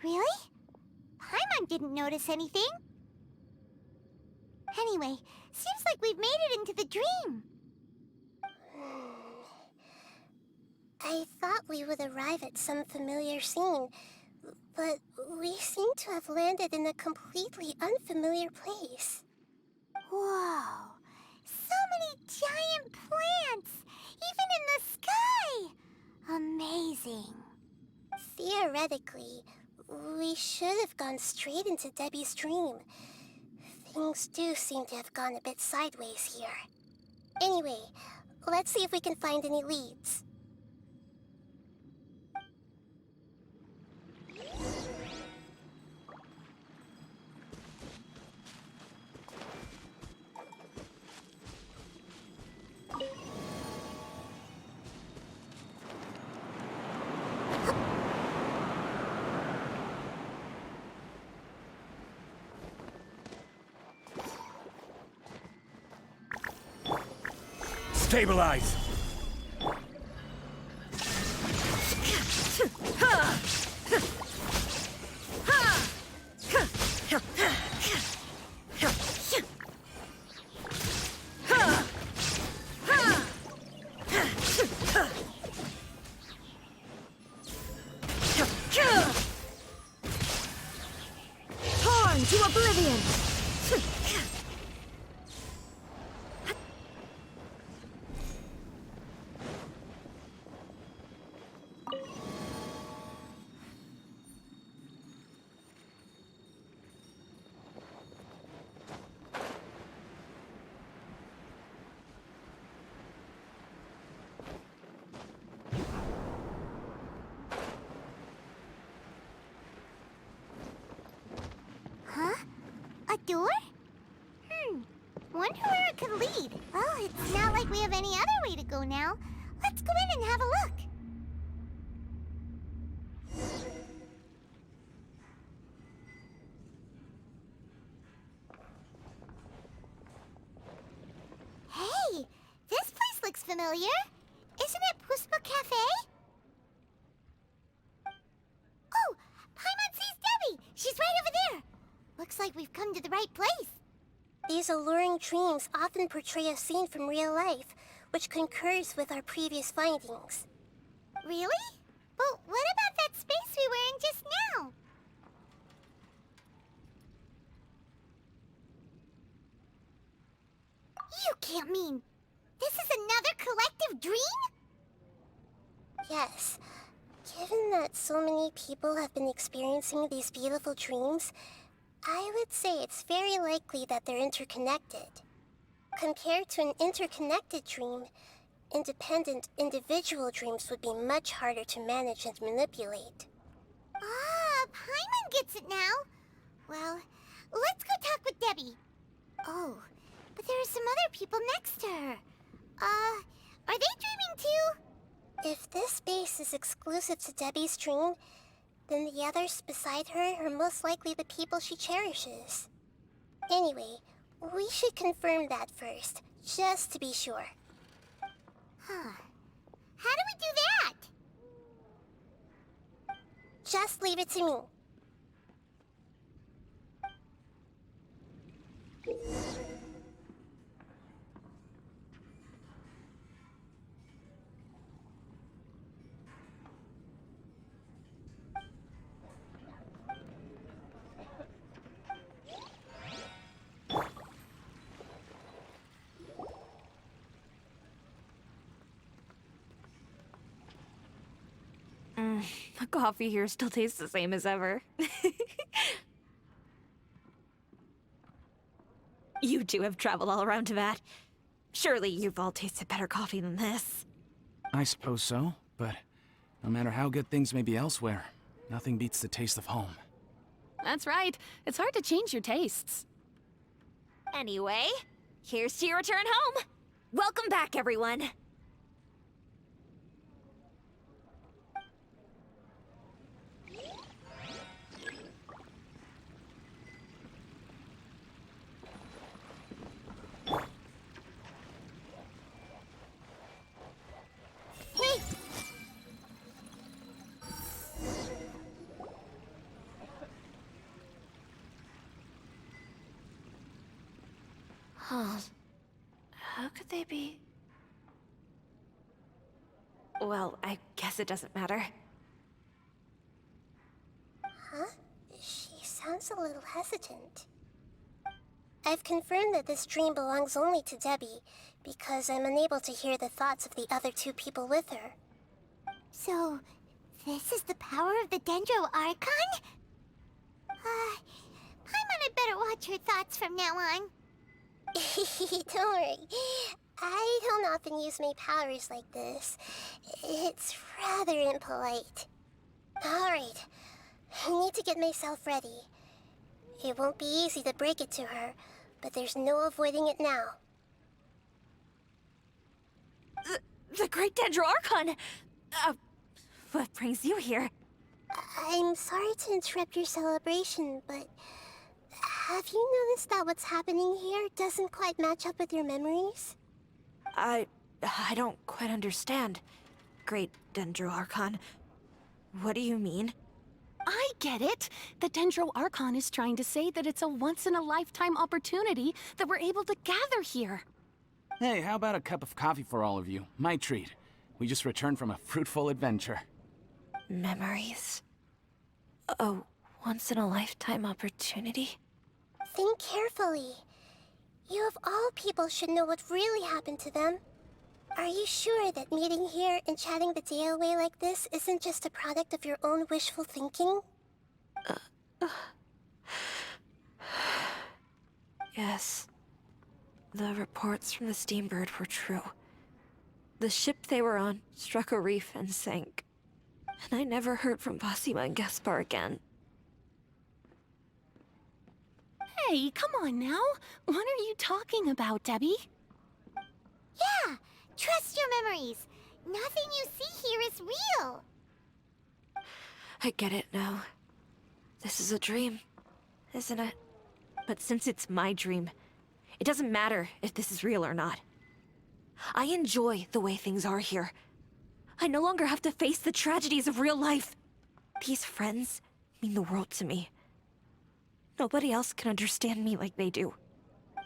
Really? Paimon didn't notice anything. Anyway, seems like we've made it into the dream. I thought we would arrive at some familiar scene, but we seem to have landed in a completely unfamiliar place. Whoa! So many giant plants! Even in the sky! Amazing. Theoretically, we should have gone straight into Debbie's dream. Things do seem to have gone a bit sideways here. Anyway, let's see if we can find any leads. Stabilize! Torn to oblivion! Huh? A door? Wonder where it could lead. Well, it's not like we have any other way to go now. Let's go in and have a look. Hey, this place looks familiar. Isn't it Puspa Cafe? Oh, Paimon sees Debbie. She's right over there. Looks like we've come to the right place. These alluring dreams often portray a scene from real life, which concurs with our previous findings. Really? But what about that space we were in just now? You can't mean this is another collective dream? Yes. Given that so many people have been experiencing these beautiful dreams, I would say it's very likely that they're interconnected. Compared to an interconnected dream, independent individual dreams would be much harder to manage and manipulate. Ah, Paimon gets it now. Well, let's go talk with Debbie. Oh, but there are some other people next to her. Are they dreaming too? If this space is exclusive to Debbie's dream, then the others beside her are most likely the people she cherishes. Anyway, we should confirm that first, just to be sure. Huh. How do we do that? Just leave it to me. The coffee here still tastes the same as ever. You two have traveled all around Tibet. Surely you've all tasted better coffee than this. I suppose so, but no matter how good things may be elsewhere, nothing beats the taste of home. That's right. It's hard to change your tastes. Anyway, here's to your return home. Welcome back, everyone. Huh. How could they be? Well, I guess it doesn't matter. Huh? She sounds a little hesitant. I've confirmed that this dream belongs only to Debbie, because I'm unable to hear the thoughts of the other two people with her. So, this is the power of the Dendro Archon? Paimon had better watch her thoughts from now on. Don't worry. I don't often use my powers like this. It's rather impolite. Alright, I need to get myself ready. It won't be easy to break it to her, but there's no avoiding it now. The Great Dendro Archon! What brings you here? I'm sorry to interrupt your celebration, but have you noticed that what's happening here doesn't quite match up with your memories? I don't quite understand. Great Dendro Archon. What do you mean? I get it. The Dendro Archon is trying to say that it's a once-in-a-lifetime opportunity that we're able to gather here. Hey, how about a cup of coffee for all of you? My treat. We just returned from a fruitful adventure. Memories. A once-in-a-lifetime opportunity? Think carefully. You of all people should know what really happened to them. Are you sure that meeting here and chatting the day away like this isn't just a product of your own wishful thinking? Yes. The reports from the Steambird were true. The ship they were on struck a reef and sank. And I never heard from Basima and Gaspar again. Hey, come on now. What are you talking about, Debbie? Yeah, trust your memories. Nothing you see here is real. I get it now. This is a dream, isn't it? But since it's my dream, it doesn't matter if this is real or not. I enjoy the way things are here. I no longer have to face the tragedies of real life. These friends mean the world to me. Nobody else can understand me like they do.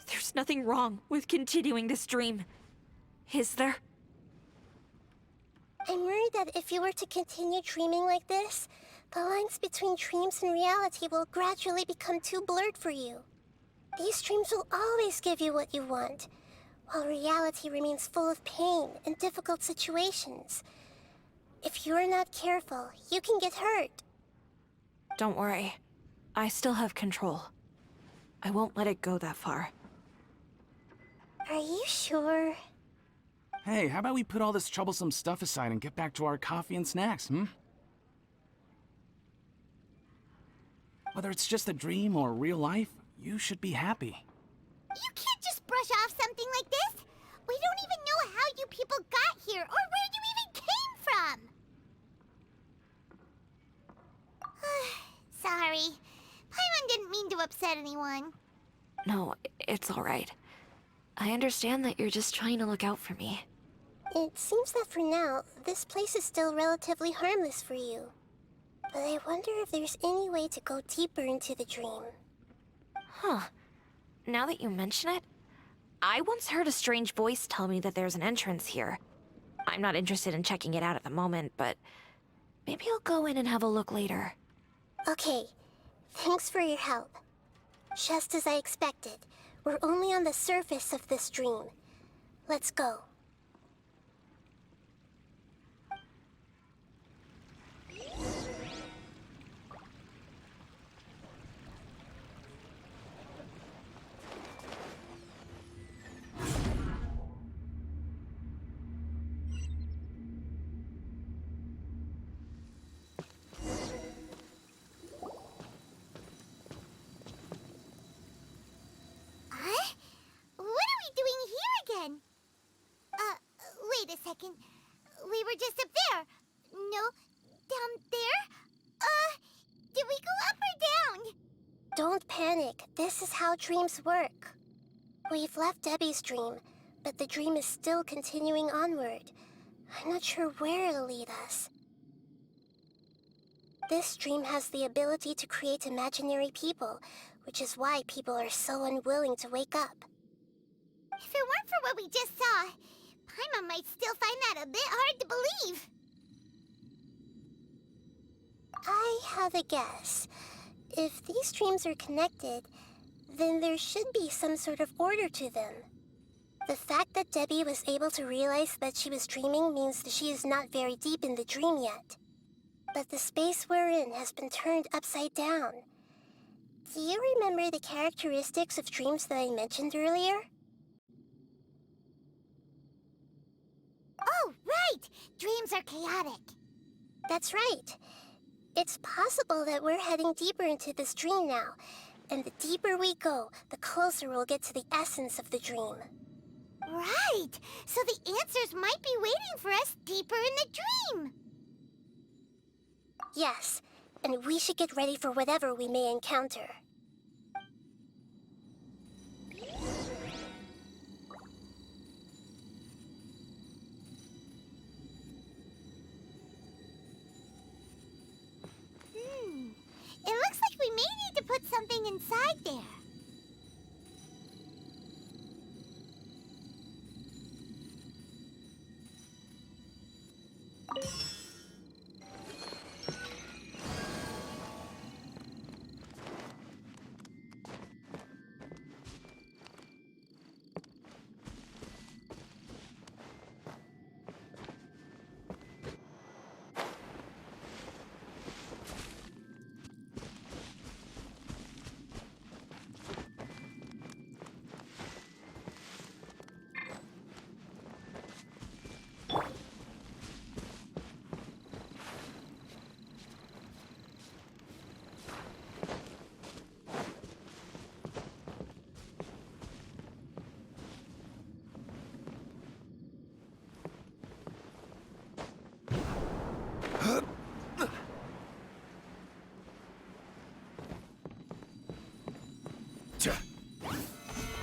There's nothing wrong with continuing this dream. Is there? I'm worried that if you were to continue dreaming like this, the lines between dreams and reality will gradually become too blurred for you. These dreams will always give you what you want, while reality remains full of pain and difficult situations. If you're not careful, you can get hurt. Don't worry. I still have control. I won't let it go that far. Are you sure? Hey, how about we put all this troublesome stuff aside and get back to our coffee and snacks, hmm? Whether it's just a dream or real life, you should be happy. You can't just brush off something like this. We don't even know how you people got here or where you even came from. Sorry. Paimon didn't mean to upset anyone. No, it's all right. I understand that you're just trying to look out for me. It seems that for now, this place is still relatively harmless for you. But I wonder if there's any way to go deeper into the dream. Huh. Now that you mention it, I once heard a strange voice tell me that there's an entrance here. I'm not interested in checking it out at the moment, but maybe I'll go in and have a look later. Okay, thanks for your help. Just as I expected, we're only on the surface of this dream. Let's go. Huh? What are we doing here again? Wait a second. We were just up there. No, down there? Did we go up or down? Don't panic. This is how dreams work. We've left Debbie's dream, but the dream is still continuing onward. I'm not sure where it'll lead us. This dream has the ability to create imaginary people, which is why people are so unwilling to wake up. If it weren't for what we just saw, Paimon might still find that a bit hard to believe. I have a guess. If these dreams are connected, then there should be some sort of order to them. The fact that Debbie was able to realize that she was dreaming means that she is not very deep in the dream yet. But the space we're in has been turned upside down. Do you remember the characteristics of dreams that I mentioned earlier? Oh, right! Dreams are chaotic. That's right. It's possible that we're heading deeper into this dream now, and the deeper we go, the closer we'll get to the essence of the dream. Right! So the answers might be waiting for us deeper in the dream! Yes, and we should get ready for whatever we may encounter. It looks like we may need to put something inside there.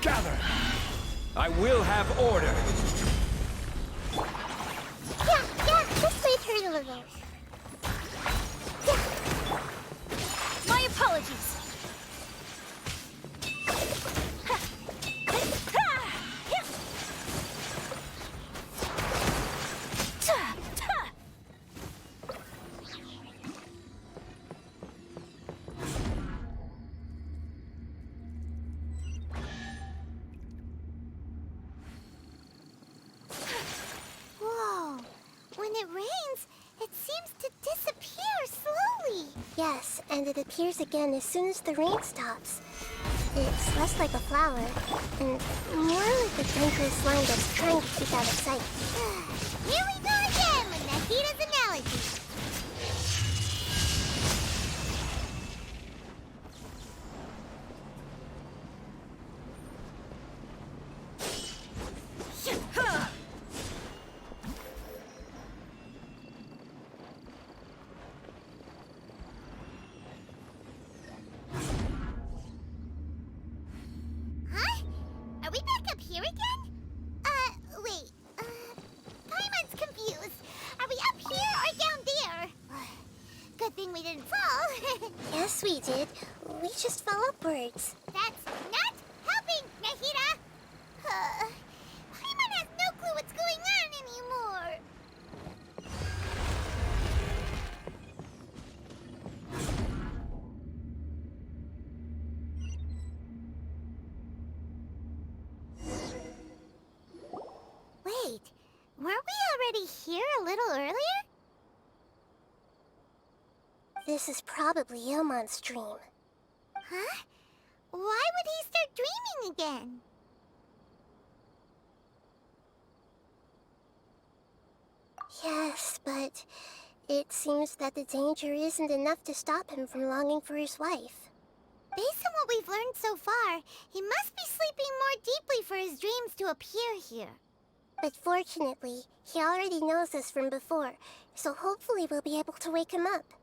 Gather! I will have order! Yeah, this might hurt a little. My apologies. Whoa. When it rains, it seems to disappear slowly. Yes, and it appears again as soon as the rain stops. It's less like a flower, and more like a dangerous slime that's trying to keep out of sight. Here we go again with Nahita's analogy. Huh? Are we back up here again? Wait. Paimon's confused. Are we up here or down there? Good thing we didn't fall. Yes, we did. We just fell upwards. That's not helping, Nahita! Paimon has no clue what's going on anymore. Wait, weren't we already here a little earlier? This is probably Ilmon's dream. Huh? Why would he start dreaming again? Yes, but it seems that the danger isn't enough to stop him from longing for his wife. Based on what we've learned so far, he must be sleeping more deeply for his dreams to appear here. But fortunately, he already knows us from before, so hopefully we'll be able to wake him up.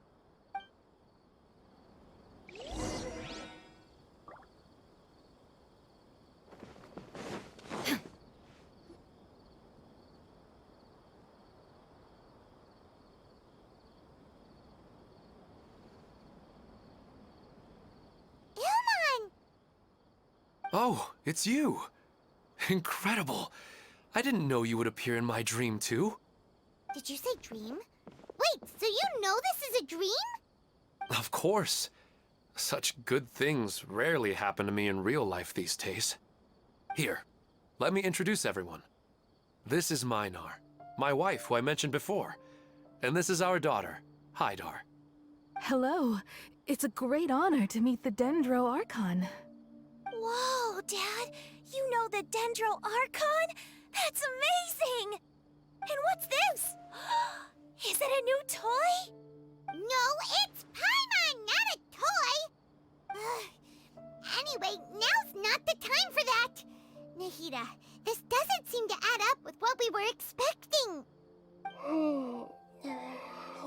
Ilmon! Oh, it's you! Incredible! I didn't know you would appear in my dream, too. Did you say dream? Wait, so you know this is a dream? Of course. Such good things rarely happen to me in real life these days. Here, let me introduce everyone. This is Minar, my wife who I mentioned before. And this is our daughter, Hydar. Hello. It's a great honor to meet the Dendro Archon. Whoa, Dad! You know the Dendro Archon? That's amazing! And what's this? Is it a new toy? No, it's Paimon, not a toy! Anyway, now's not the time for that! Nahida, this doesn't seem to add up with what we were expecting.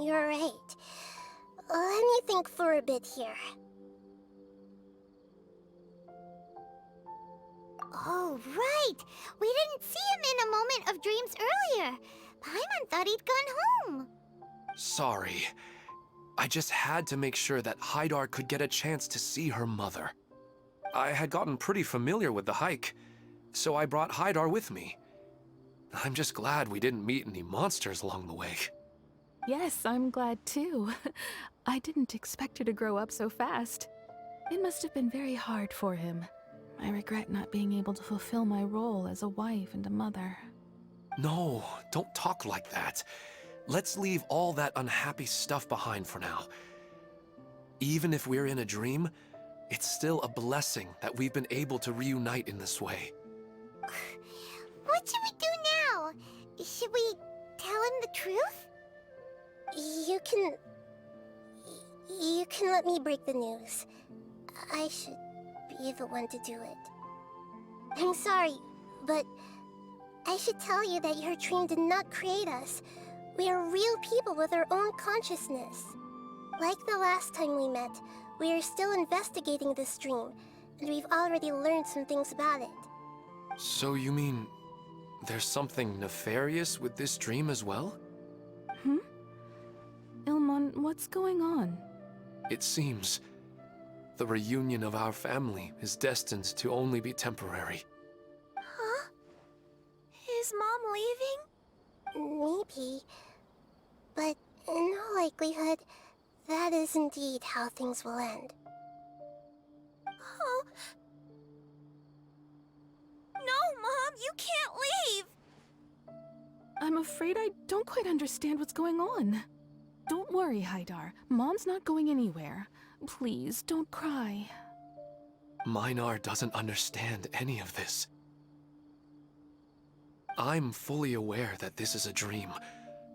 You're right. Let me think for a bit here. Oh, right! We didn't see him in a moment of dreams earlier. Paimon thought he'd gone home. Sorry. I just had to make sure that Hydar could get a chance to see her mother. I had gotten pretty familiar with the hike, so I brought Hydar with me. I'm just glad we didn't meet any monsters along the way. Yes, I'm glad too. I didn't expect her to grow up so fast. It must have been very hard for him. I regret not being able to fulfill my role as a wife and a mother. No, don't talk like that. Let's leave all that unhappy stuff behind for now. Even if we're in a dream, it's still a blessing that we've been able to reunite in this way. What should we do now? Should we tell him the truth? You can let me break the news. I should be the one to do it. I'm sorry, but I should tell you that your dream did not create us. We are real people with our own consciousness. Like the last time we met, we are still investigating this dream, and we've already learned some things about it. So you mean there's something nefarious with this dream as well? Ilmon, what's going on? It seems the reunion of our family is destined to only be temporary. Huh? Is Mom leaving? Maybe. But in all likelihood, that is indeed how things will end. Oh. No, Mom, you can't leave! I'm afraid I don't quite understand what's going on. Don't worry, Hydar. Mom's not going anywhere. Please, don't cry. Minar doesn't understand any of this. I'm fully aware that this is a dream,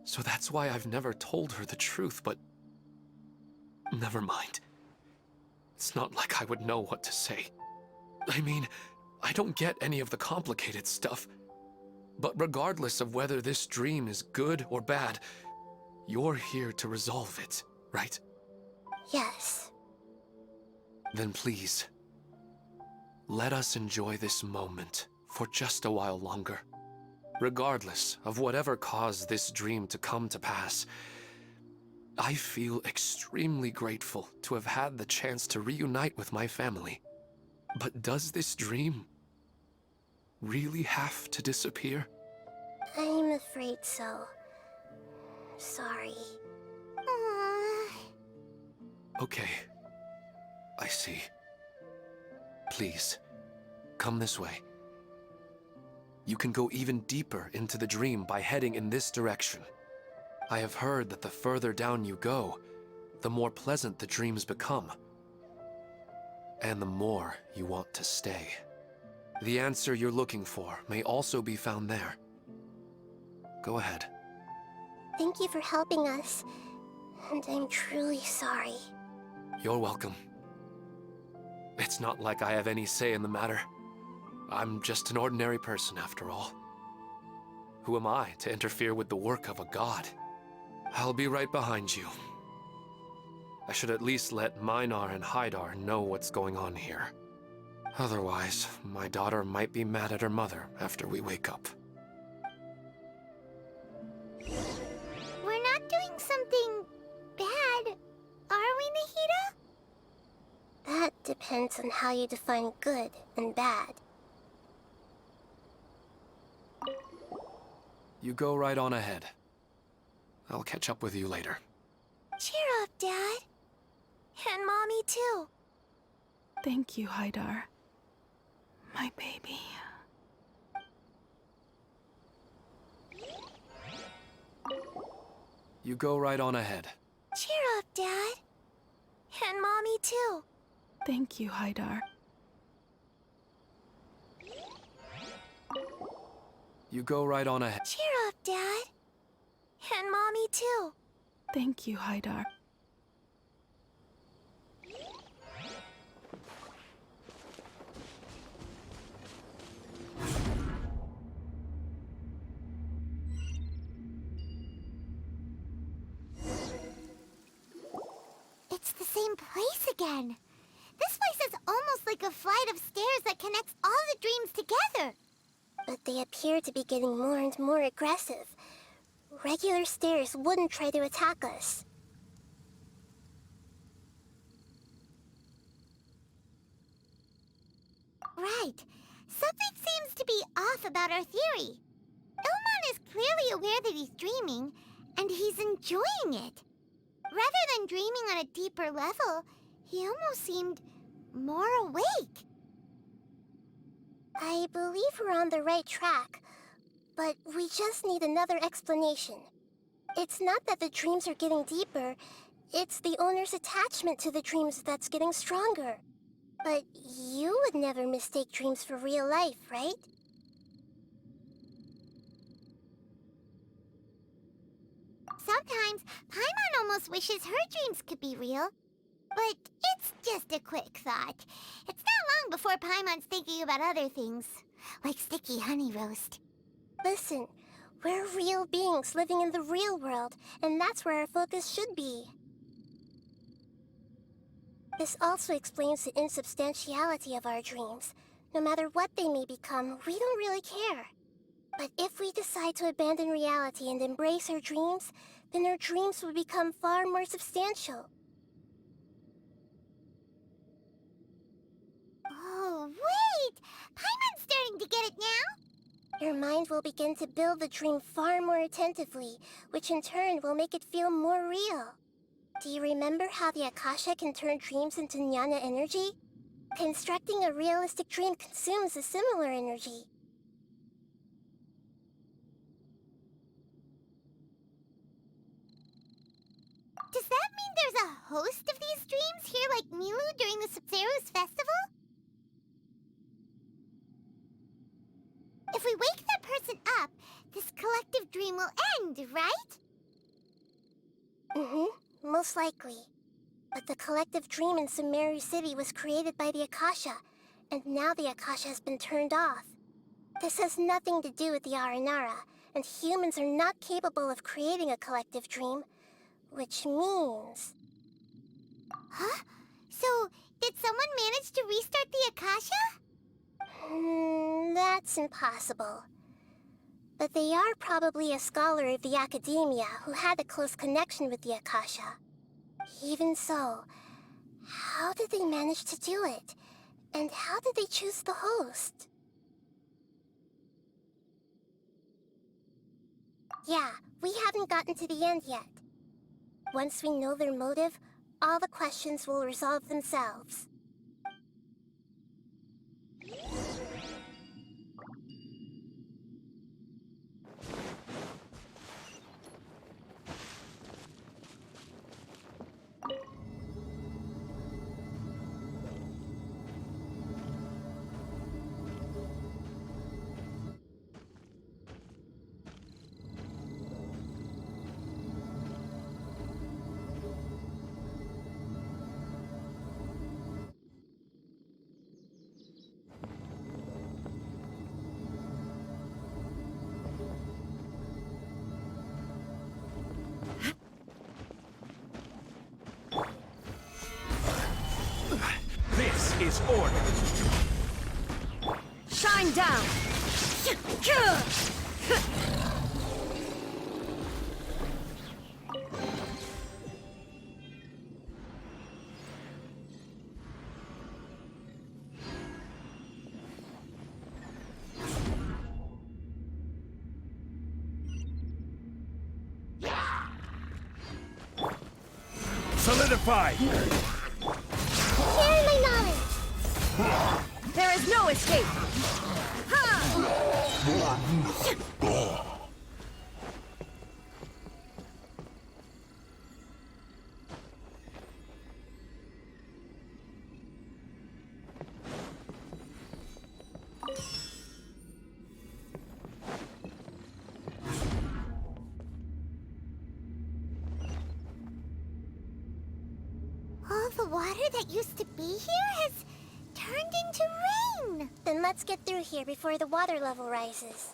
so that's why I've never told her the truth, but... Never mind. It's not like I would know what to say. I mean, I don't get any of the complicated stuff. But regardless of whether this dream is good or bad, you're here to resolve it, right? Yes. Then please, let us enjoy this moment for just a while longer. Regardless of whatever caused this dream to come to pass, I feel extremely grateful to have had the chance to reunite with my family. But does this dream really have to disappear? I'm afraid so. Sorry. Okay. I see. Please, come this way. You can go even deeper into the dream by heading in this direction. I have heard that the further down you go, the more pleasant the dreams become. And the more you want to stay. The answer you're looking for may also be found there. Go ahead. Thank you for helping us, and I'm truly sorry. You're welcome. It's not like I have any say in the matter. I'm just an ordinary person, after all. Who am I to interfere with the work of a god? I'll be right behind you. I should at least let Minar and Hydar know what's going on here. Otherwise, my daughter might be mad at her mother after we wake up. We're not doing something bad, are we, Nahida? That depends on how you define good and bad. You go right on ahead. I'll catch up with you later. Cheer up, Dad. And Mommy, too. Thank you, Haidar. My baby. You go right on ahead. Cheer up, Dad. And Mommy, too. Thank you, Haidar. You go right on ahead. Cheer up, Dad. And Mommy, too. Thank you, Haidar. It's the same place again. This place is almost like a flight of stairs that connects all the dreams together. But they appear to be getting more and more aggressive. Regular stairs wouldn't try to attack us. Right. Something seems to be off about our theory. Ilmon is clearly aware that he's dreaming, and he's enjoying it. Rather than dreaming on a deeper level, he almost seemed more awake. I believe we're on the right track, but we just need another explanation. It's not that the dreams are getting deeper, it's the owner's attachment to the dreams that's getting stronger. But you would never mistake dreams for real life, right? Sometimes, Paimon almost wishes her dreams could be real. But it's just a quick thought. It's not long before Paimon's thinking about other things, like sticky honey roast. Listen, we're real beings living in the real world, and that's where our focus should be. This also explains the insubstantiality of our dreams. No matter what they may become, we don't really care. But if we decide to abandon reality and embrace our dreams, then our dreams will become far more substantial. Oh, wait! Paimon's starting to get it now? Your mind will begin to build the dream far more attentively, which in turn will make it feel more real. Do you remember how the Akasha can turn dreams into jnana energy? Constructing a realistic dream consumes a similar energy. Does that mean there's a host of these dreams here like Milu during the Subzero's festival? If we wake that person up, this collective dream will end, right? Most likely. But the collective dream in Sumeru City was created by the Akasha, and now the Akasha has been turned off. This has nothing to do with the Aranara, and humans are not capable of creating a collective dream, which means... Huh? So, did someone manage to restart the Akasha? That's impossible. But they are probably a scholar of the academia who had a close connection with the Akasha. Even so, how did they manage to do it? And how did they choose the host? Yeah, we haven't gotten to the end yet. Once we know their motive, all the questions will resolve themselves. This is order. Shine down! Solidified! Share my knowledge! There is no escape! All the water that used to be here has turned into rain. Then let's get through here before the water level rises.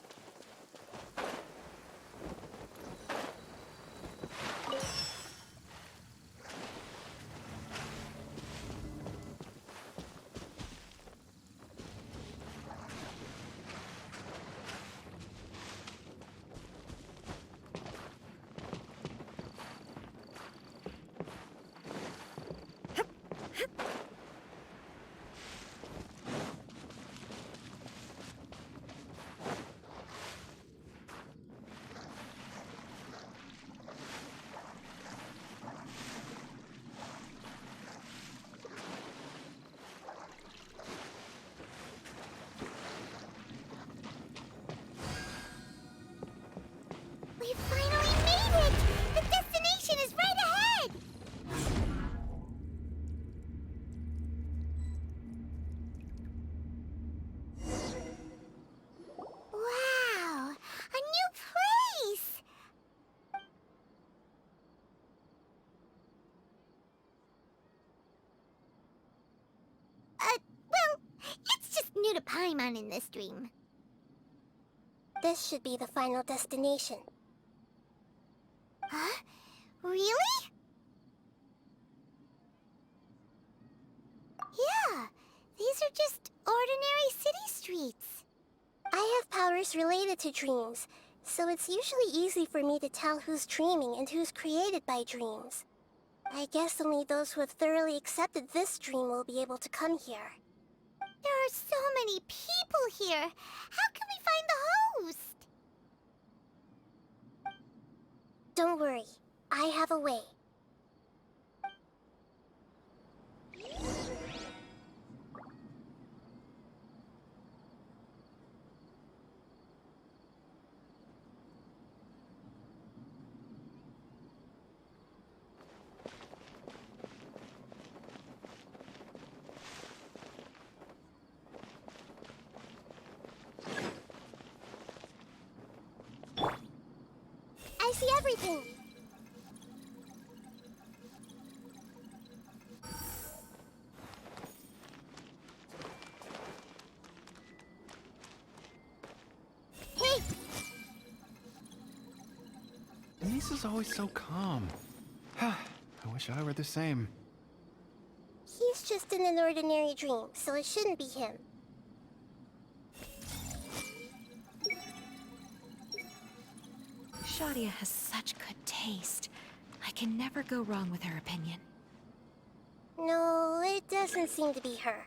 We finally made it! The destination is right ahead! Wow! A new place! Well, it's just new to Paimon in this dream. This should be the final destination. Huh? Really? Yeah, these are just ordinary city streets. I have powers related to dreams, so it's usually easy for me to tell who's dreaming and who's created by dreams. I guess only those who have thoroughly accepted this dream will be able to come here. There are so many people here. How can we find the host? Don't worry, I have a way. I see everything! Hey! Lisa's always so calm. I wish I were the same. He's just in an ordinary dream, so it shouldn't be him. Shadia has such good taste. I can never go wrong with her opinion. No, it doesn't seem to be her.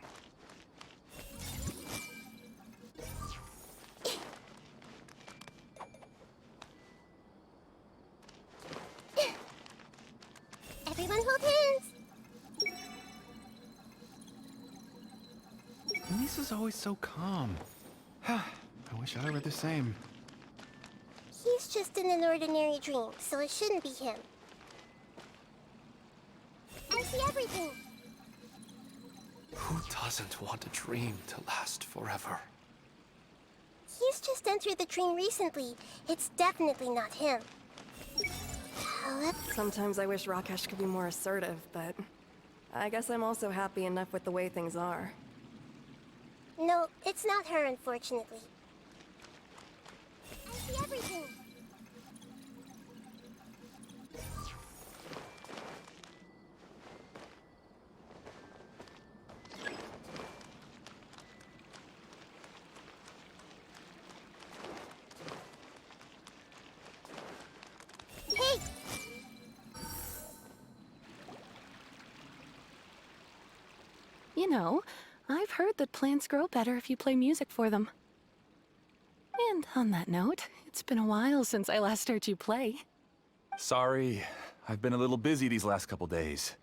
Everyone hold hands! Lisa's always so calm. I wish I were the same. He's just in an ordinary dream, so it shouldn't be him. I see everything! Who doesn't want a dream to last forever? He's just entered the dream recently. It's definitely not him. Sometimes I wish Rakesh could be more assertive, but I guess I'm also happy enough with the way things are. No, it's not her, unfortunately. I see everything! Hey! You know, I've heard that plants grow better if you play music for them. And on that note, it's been a while since I last heard you play. Sorry, I've been a little busy these last couple days.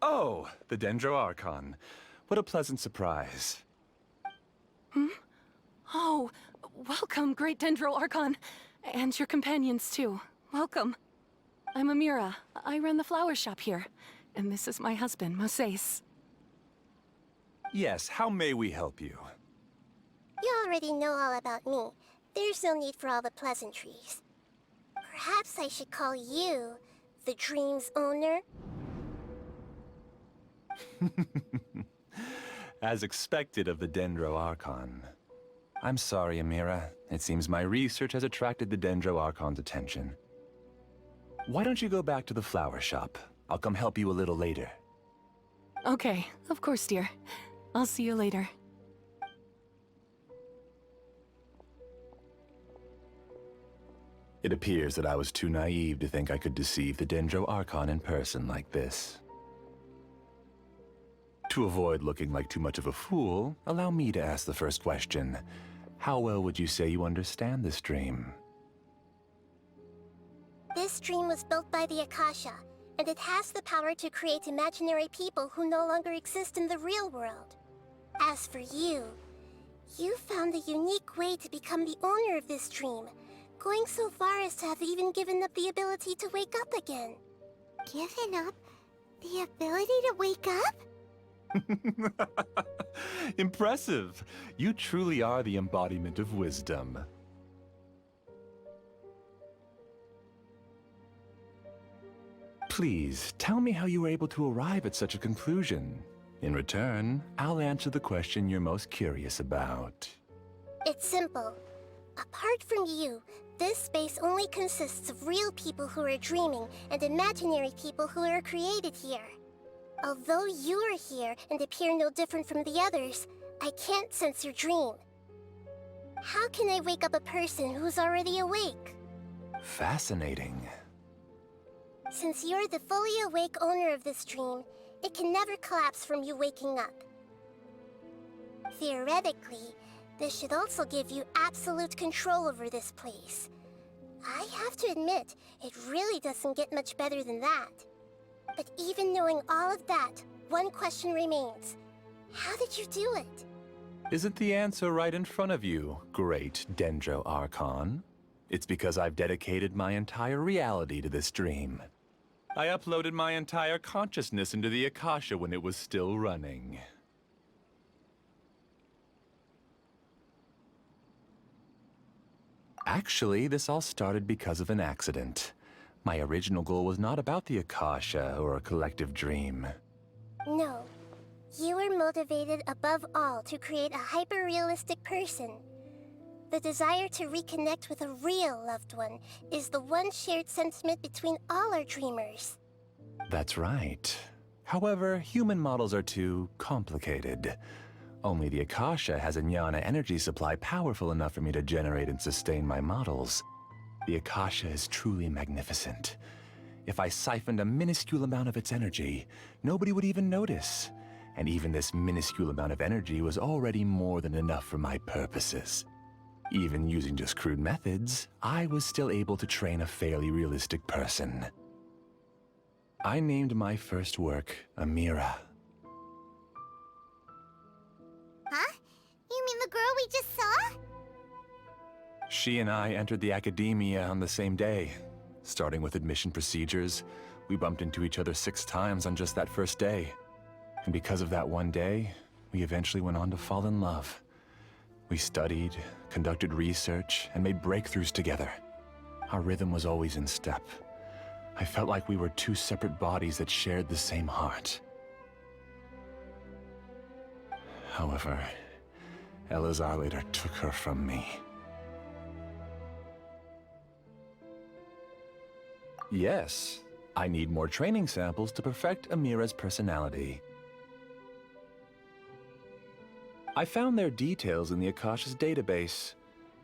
Oh, the Dendro Archon. What a pleasant surprise. Oh, welcome, great Dendro Archon. And your companions, too. Welcome. I'm Amira. I run the flower shop here. And this is my husband, Moses. Yes, how may we help you? You already know all about me. There's no need for all the pleasantries. Perhaps I should call you the dream's owner? As expected of the Dendro Archon. I'm sorry, Amira. It seems my research has attracted the Dendro Archon's attention. Why don't you go back to the flower shop? I'll come help you a little later. Okay, of course, dear. I'll see you later. It appears that I was too naive to think I could deceive the Dendro Archon in person like this. To avoid looking like too much of a fool, allow me to ask the first question. How well would you say you understand this dream? This dream was built by the Akasha, and it has the power to create imaginary people who no longer exist in the real world. As for you, you found a unique way to become the owner of this dream, going so far as to have even given up the ability to wake up again. Given up the ability to wake up? Impressive! You truly are the embodiment of wisdom. Please, tell me how you were able to arrive at such a conclusion. In return, I'll answer the question you're most curious about. It's simple. Apart from you, this space only consists of real people who are dreaming and imaginary people who are created here. Although you are here and appear no different from the others, I can't sense your dream. How can I wake up a person who's already awake? Fascinating. Since you're the fully awake owner of this dream, it can never collapse from you waking up. Theoretically, this should also give you absolute control over this place. I have to admit, it really doesn't get much better than that. But even knowing all of that, one question remains. How did you do it? Isn't the answer right in front of you, great Dendro Archon? It's because I've dedicated my entire reality to this dream. I uploaded my entire consciousness into the Akasha when it was still running. Actually, this all started because of an accident. My original goal was not about the Akasha or a collective dream. No. You were motivated above all to create a hyper-realistic person. The desire to reconnect with a real loved one is the one shared sentiment between all our dreamers. That's right. However, human models are too complicated. Only the Akasha has a jnana energy supply powerful enough for me to generate and sustain my models. The Akasha is truly magnificent. If I siphoned a minuscule amount of its energy, nobody would even notice. And even this minuscule amount of energy was already more than enough for my purposes. Even using just crude methods, I was still able to train a fairly realistic person. I named my first work Amira. Huh? You mean the girl we just saw? She and I entered the academia on the same day. Starting with admission procedures, we bumped into each other 6 times on just that first day. And because of that one day, we eventually went on to fall in love. We studied, conducted research, and made breakthroughs together. Our rhythm was always in step. I felt like we were 2 separate bodies that shared the same heart. However, Elazar later took her from me. Yes, I need more training samples to perfect Amira's personality. I found their details in the Akasha's database.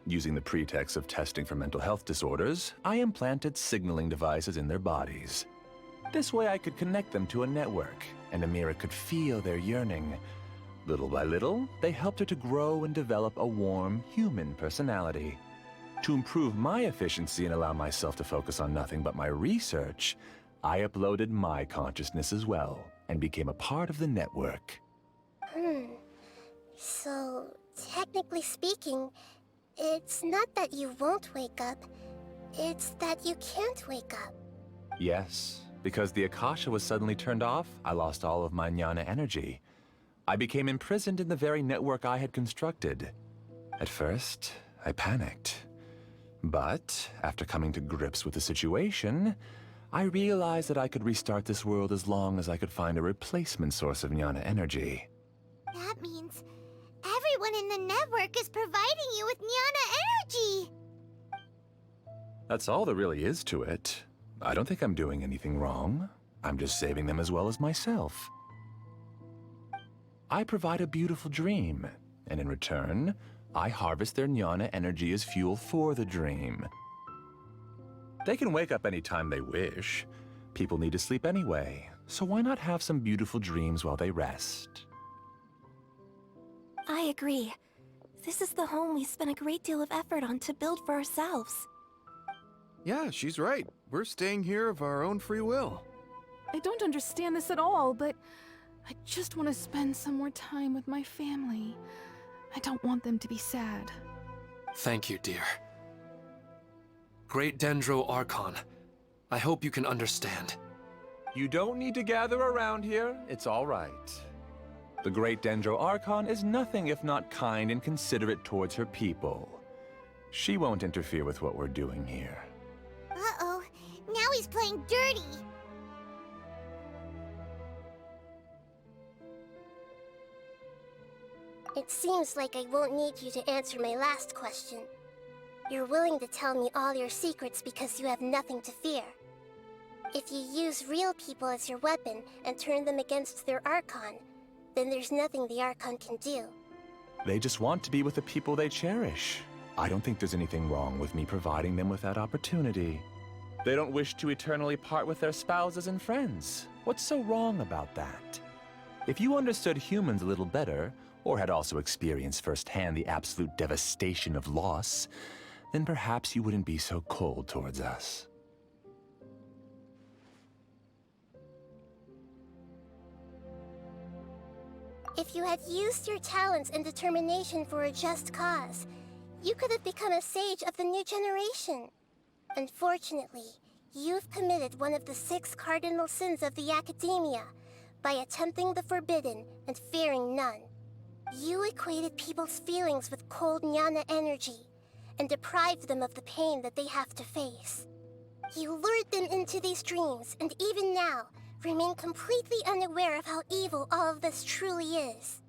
Using the pretext of testing for mental health disorders, I implanted signaling devices in their bodies. This way I could connect them to a network, and Amira could feel their yearning. Little by little, they helped her to grow and develop a warm, human personality. To improve my efficiency and allow myself to focus on nothing but my research, I uploaded my consciousness as well, and became a part of the network. So, technically speaking, it's not that you won't wake up, it's that you can't wake up. Yes, because the Akasha was suddenly turned off, I lost all of my jnana energy. I became imprisoned in the very network I had constructed. At first, I panicked. But, after coming to grips with the situation, I realized that I could restart this world as long as I could find a replacement source of jnana energy. That means everyone in the network is providing you with jnana energy! That's all there really is to it. I don't think I'm doing anything wrong. I'm just saving them as well as myself. I provide a beautiful dream, and in return, I harvest their jnana energy as fuel for the dream. They can wake up anytime they wish. People need to sleep anyway, so why not have some beautiful dreams while they rest? I agree. This is the home we spent a great deal of effort on to build for ourselves. Yeah, she's right. We're staying here of our own free will. I don't understand this at all, but I just want to spend some more time with my family. I don't want them to be sad. Thank you, dear. Great Dendro Archon, I hope you can understand. You don't need to gather around here. It's all right. The great Dendro Archon is nothing if not kind and considerate towards her people. She won't interfere with what we're doing here. Uh-oh, now he's playing dirty! It seems like I won't need you to answer my last question. You're willing to tell me all your secrets because you have nothing to fear. If you use real people as your weapon and turn them against their Archon, then there's nothing the Archon can do. They just want to be with the people they cherish. I don't think there's anything wrong with me providing them with that opportunity. They don't wish to eternally part with their spouses and friends. What's so wrong about that? If you understood humans a little better, or had also experienced firsthand the absolute devastation of loss, then perhaps you wouldn't be so cold towards us. If you had used your talents and determination for a just cause, you could have become a sage of the new generation. Unfortunately, you've committed one of the 6 cardinal sins of the Academia by attempting the forbidden and fearing none. You equated people's feelings with cold jnana energy and deprived them of the pain that they have to face. You lured them into these dreams, and even now, remain completely unaware of how evil all of this truly is.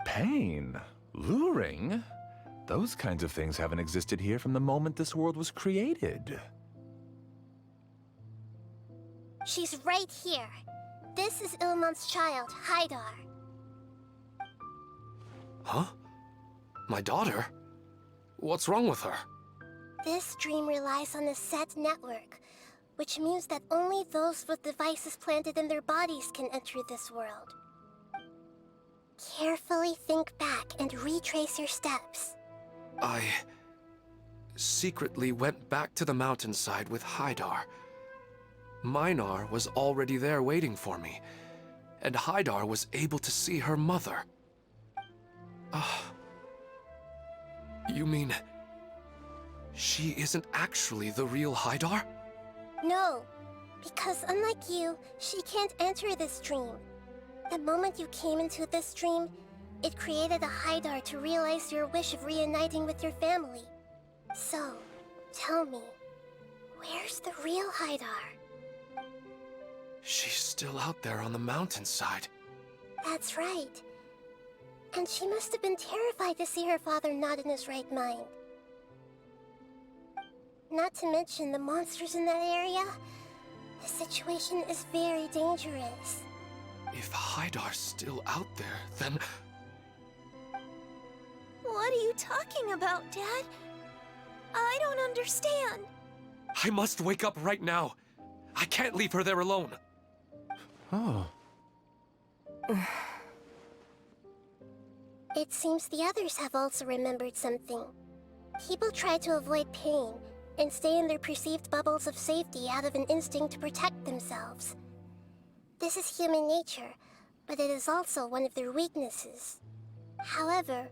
Pain? Luring? Those kinds of things haven't existed here from the moment this world was created. She's right here. This is Ilmon's child, Haidar. Huh? My daughter? What's wrong with her? This dream relies on a set network, which means that only those with devices planted in their bodies can enter this world. Carefully think back and retrace your steps. I secretly went back to the mountainside with Haidar. Minar was already there waiting for me, and Haidar was able to see her mother. You mean she isn't actually the real Haidar? No, because unlike you, she can't enter this dream. The moment you came into this dream, it created a Haidar to realize your wish of reuniting with your family. So, tell me, where's the real Haidar? She's still out there on the mountainside. That's right. And she must have been terrified to see her father not in his right mind. Not to mention the monsters in that area. The situation is very dangerous. If Haidar's still out there, then... What are you talking about, Dad? I don't understand. I must wake up right now. I can't leave her there alone. Oh. It seems the others have also remembered something. People try to avoid pain and stay in their perceived bubbles of safety out of an instinct to protect themselves. This is human nature, but it is also one of their weaknesses. However,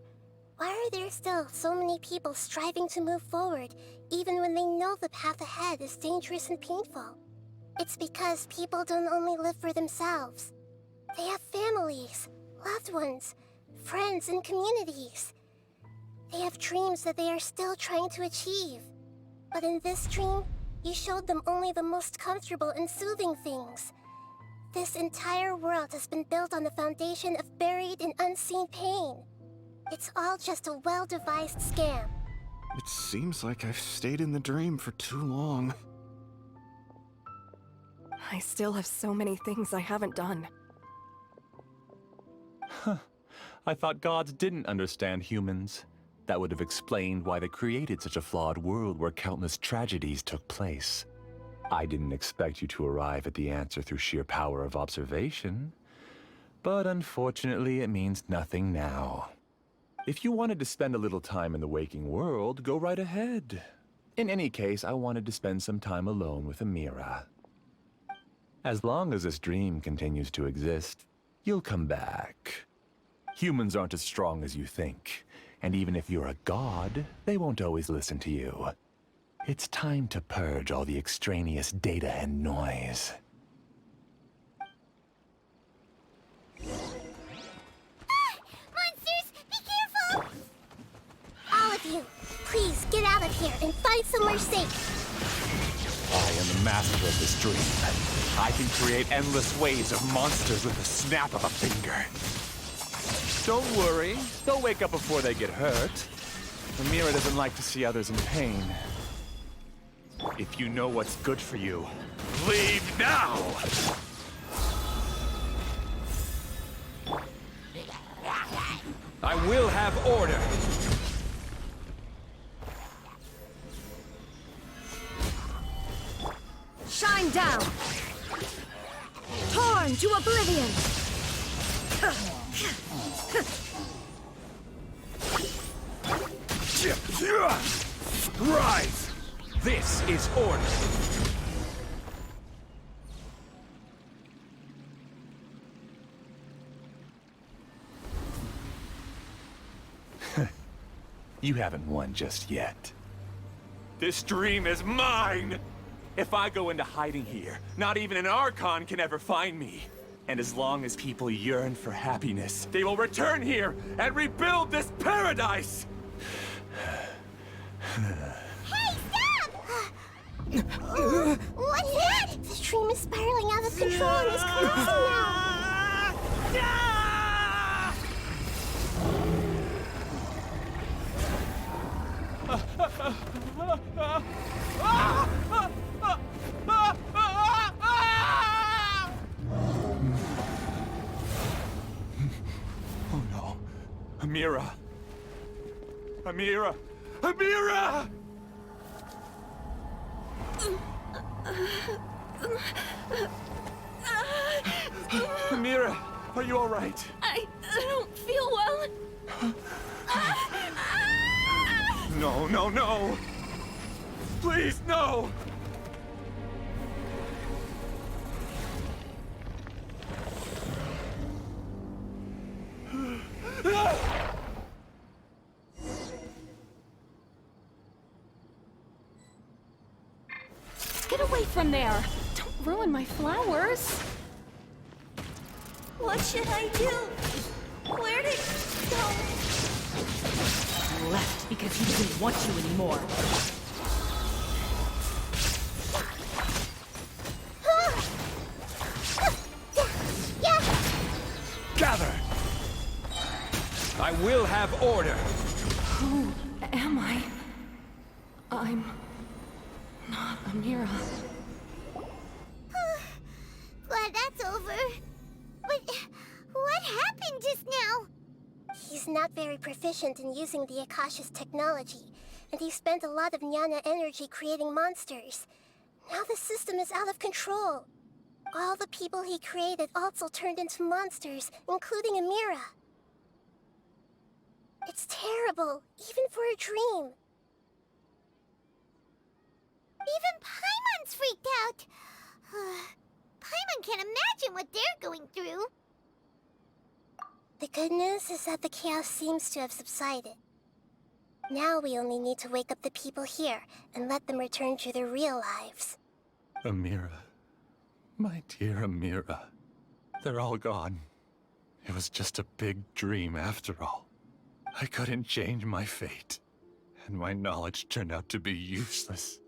why are there still so many people striving to move forward even when they know the path ahead is dangerous and painful? It's because people don't only live for themselves. They have families, loved ones, friends, and communities. They have dreams that they are still trying to achieve. But in this dream, you showed them only the most comfortable and soothing things. This entire world has been built on the foundation of buried and unseen pain. It's all just a well-devised scam. It seems like I've stayed in the dream for too long. I still have so many things I haven't done. Huh. I thought gods didn't understand humans. That would have explained why they created such a flawed world where countless tragedies took place. I didn't expect you to arrive at the answer through sheer power of observation. But unfortunately, it means nothing now. If you wanted to spend a little time in the waking world, go right ahead. In any case, I wanted to spend some time alone with Amira. As long as this dream continues to exist, you'll come back. Humans aren't as strong as you think, and even if you're a god, they won't always listen to you. It's time to purge all the extraneous data and noise. Monsters, be careful! All of you, please get out of here and find somewhere safe. I am the master of this dream. I can create endless waves of monsters with the snap of a finger. Don't worry, they'll wake up before they get hurt. Amira doesn't like to see others in pain. If you know what's good for you, leave now! I will have order. Shine down! Torn to oblivion! Rise! This is order. You haven't won just yet. This dream is mine! If I go into hiding here, not even an Archon can ever find me. And as long as people yearn for happiness, they will return here and rebuild this paradise! Hey, stop! What's that? The dream is spiraling out of control and is collapsing now. Oh no. Amira. Amira! Amira! Amira, are you all right? I don't feel well. No, no, no! Please, no! Get away from there! Don't ruin my flowers! What should I do? Where did it go? He left because he didn't want you anymore. Gather! I will have order. Who am I? I'm not Amira. Glad that's over. But what happened just now? He's not very proficient in using the Akasha's technology, and he spent a lot of Jnana energy creating monsters. Now the system is out of control. All the people he created also turned into monsters, including Amira. It's terrible, even for a dream. Even Paimon's freaked out. Paimon can't imagine what they're going through. The good news is that the chaos seems to have subsided. Now we only need to wake up the people here and let them return to their real lives. Amira. My dear Amira. They're all gone. It was just a big dream after all. I couldn't change my fate, and my knowledge turned out to be useless.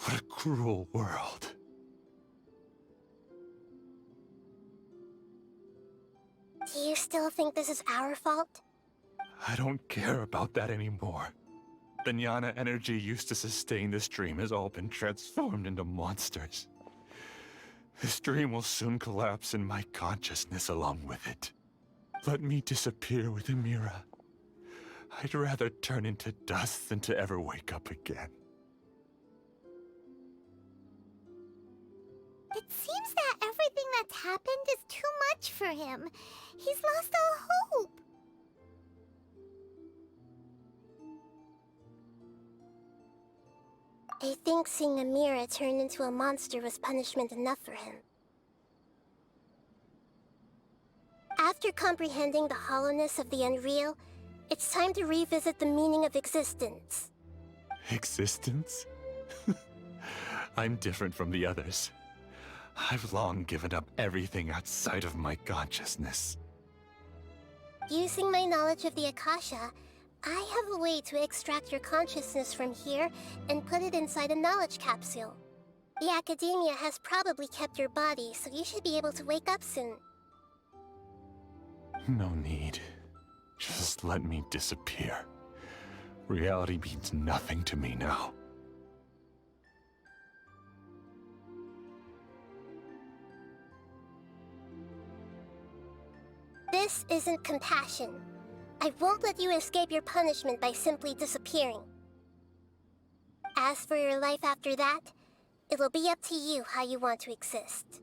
What a cruel world. Do you still think this is our fault? I don't care about that anymore. The jnana energy used to sustain this dream has all been transformed into monsters. This dream will soon collapse and my consciousness along with it. Let me disappear with Amira. I'd rather turn into dust than to ever wake up again. It seems that everything that's happened is too much for him. He's lost all hope. I think seeing Amira turn into a monster was punishment enough for him. After comprehending the hollowness of the unreal, it's time to revisit the meaning of existence. Existence? I'm different from the others. I've long given up everything outside of my consciousness. Using my knowledge of the Akasha, I have a way to extract your consciousness from here and put it inside a knowledge capsule. The Academia has probably kept your body, so you should be able to wake up soon. No need. Just let me disappear. Reality means nothing to me now. This isn't compassion. I won't let you escape your punishment by simply disappearing. As for your life after that, it'll be up to you how you want to exist.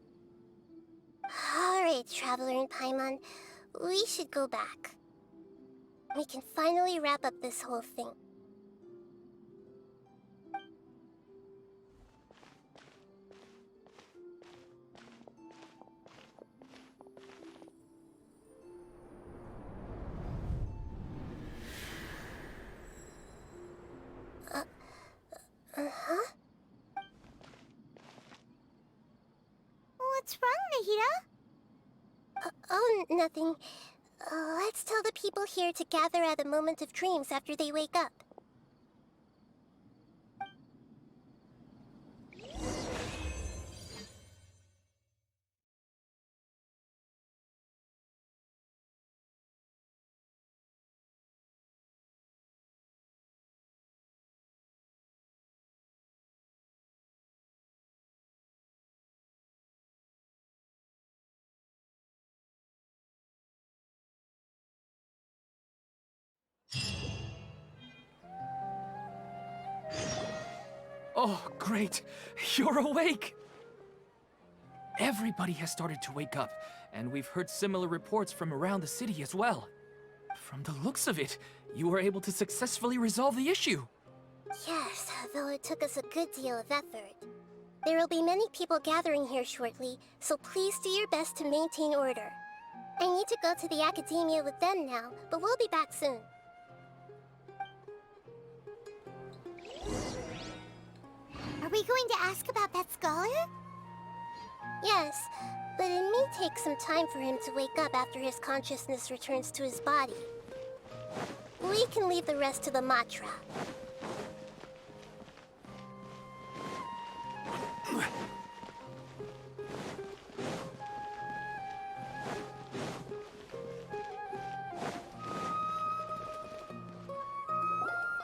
Alright, Traveler and Paimon, we should go back. We can finally wrap up this whole thing. Uh-huh? What's wrong, Nahida? Oh, nothing. Let's tell the people here to gather at a moment of dreams after they wake up. Oh, great! You're awake! Everybody has started to wake up, and we've heard similar reports from around the city as well. From the looks of it, you were able to successfully resolve the issue. Yes, though it took us a good deal of effort. There will be many people gathering here shortly, so please do your best to maintain order. I need to go to the Academia with them now, but we'll be back soon. Are we going to ask about that scholar? Yes, but it may take some time for him to wake up after his consciousness returns to his body. We can leave the rest to the Matra.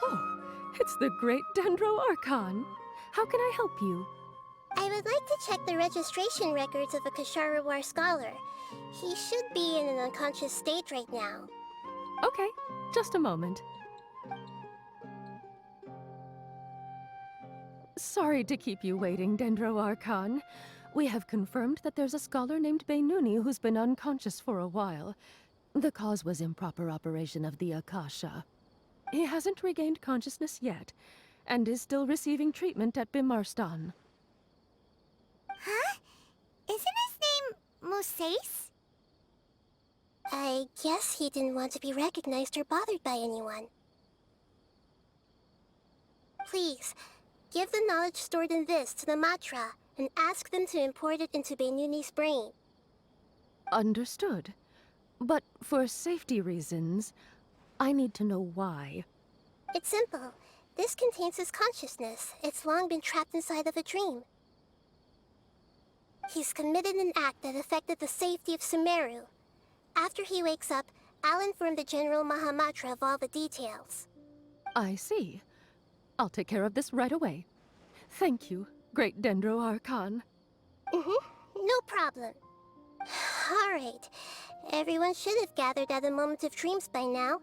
Oh, it's the great Dendro Archon. How can I help you? I would like to check the registration records of a Kasharawar scholar. He should be in an unconscious state right now. Okay, just a moment. Sorry to keep you waiting, Dendro Archon. We have confirmed that there's a scholar named Beinuni who's been unconscious for a while. The cause was improper operation of the Akasha. He hasn't regained consciousness yet, and is still receiving treatment at Bimarstan. Huh? Isn't his name Mosace? I guess he didn't want to be recognized or bothered by anyone. Please, give the knowledge stored in this to the Matra, and ask them to import it into Beinuni's brain. Understood. But for safety reasons, I need to know why. It's simple. This contains his consciousness. It's long been trapped inside of a dream. He's committed an act that affected the safety of Sumeru. After he wakes up, I'll inform the General Mahamatra of all the details. I see. I'll take care of this right away. Thank you, Great Dendro Archon. No problem. Alright. Everyone should have gathered at the Moment of Dreams by now.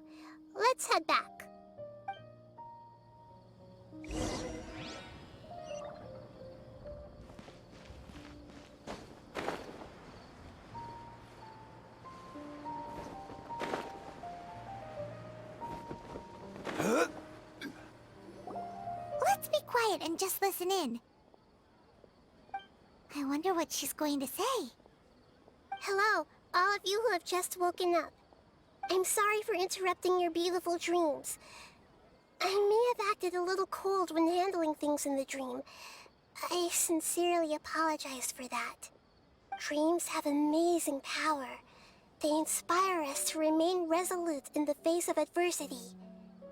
Let's head back. Let's be quiet and just listen in. I wonder what she's going to say. Hello, all of you who have just woken up. I'm sorry for interrupting your beautiful dreams. I may have acted a little cold when handling things in the dream. I sincerely apologize for that. Dreams have amazing power. They inspire us to remain resolute in the face of adversity,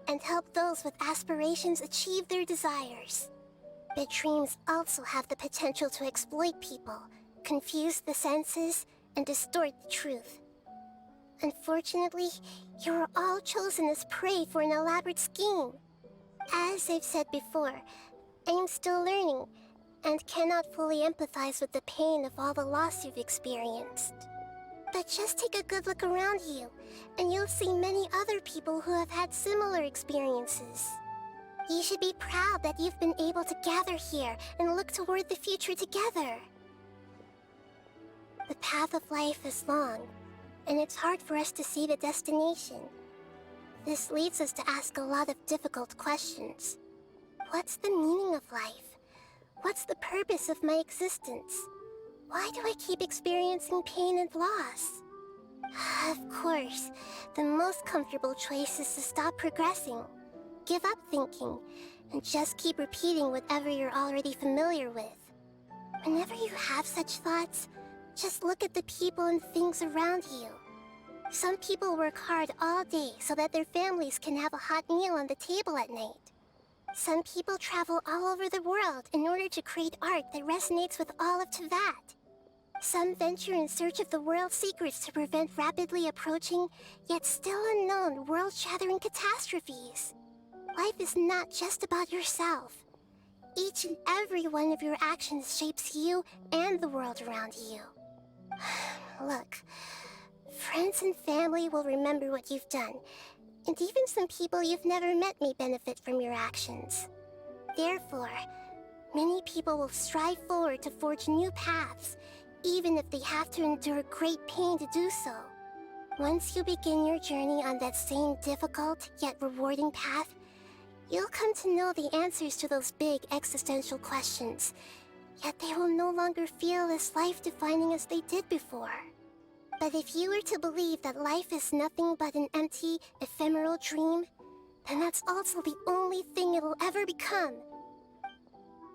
and help those with aspirations achieve their desires. But dreams also have the potential to exploit people, confuse the senses, and distort the truth. Unfortunately, you were all chosen as prey for an elaborate scheme. As I've said before, I am still learning, and cannot fully empathize with the pain of all the loss you've experienced. But just take a good look around you, and you'll see many other people who have had similar experiences. You should be proud that you've been able to gather here and look toward the future together. The path of life is long, and it's hard for us to see the destination. This leads us to ask a lot of difficult questions. What's the meaning of life? What's the purpose of my existence? Why do I keep experiencing pain and loss? Of course, the most comfortable choice is to stop progressing, give up thinking, and just keep repeating whatever you're already familiar with. Whenever you have such thoughts, just look at the people and things around you. Some people work hard all day so that their families can have a hot meal on the table at night. Some people travel all over the world in order to create art that resonates with all of Teyvat. Some venture in search of the world's secrets to prevent rapidly approaching, yet still unknown, world-shattering catastrophes. Life is not just about yourself. Each and every one of your actions shapes you and the world around you. Look, friends and family will remember what you've done, and even some people you've never met may benefit from your actions. Therefore, many people will strive forward to forge new paths, even if they have to endure great pain to do so. Once you begin your journey on that same difficult yet rewarding path, you'll come to know the answers to those big existential questions, yet they will no longer feel as life-defining as they did before. But if you were to believe that life is nothing but an empty, ephemeral dream, then that's also the only thing it'll ever become.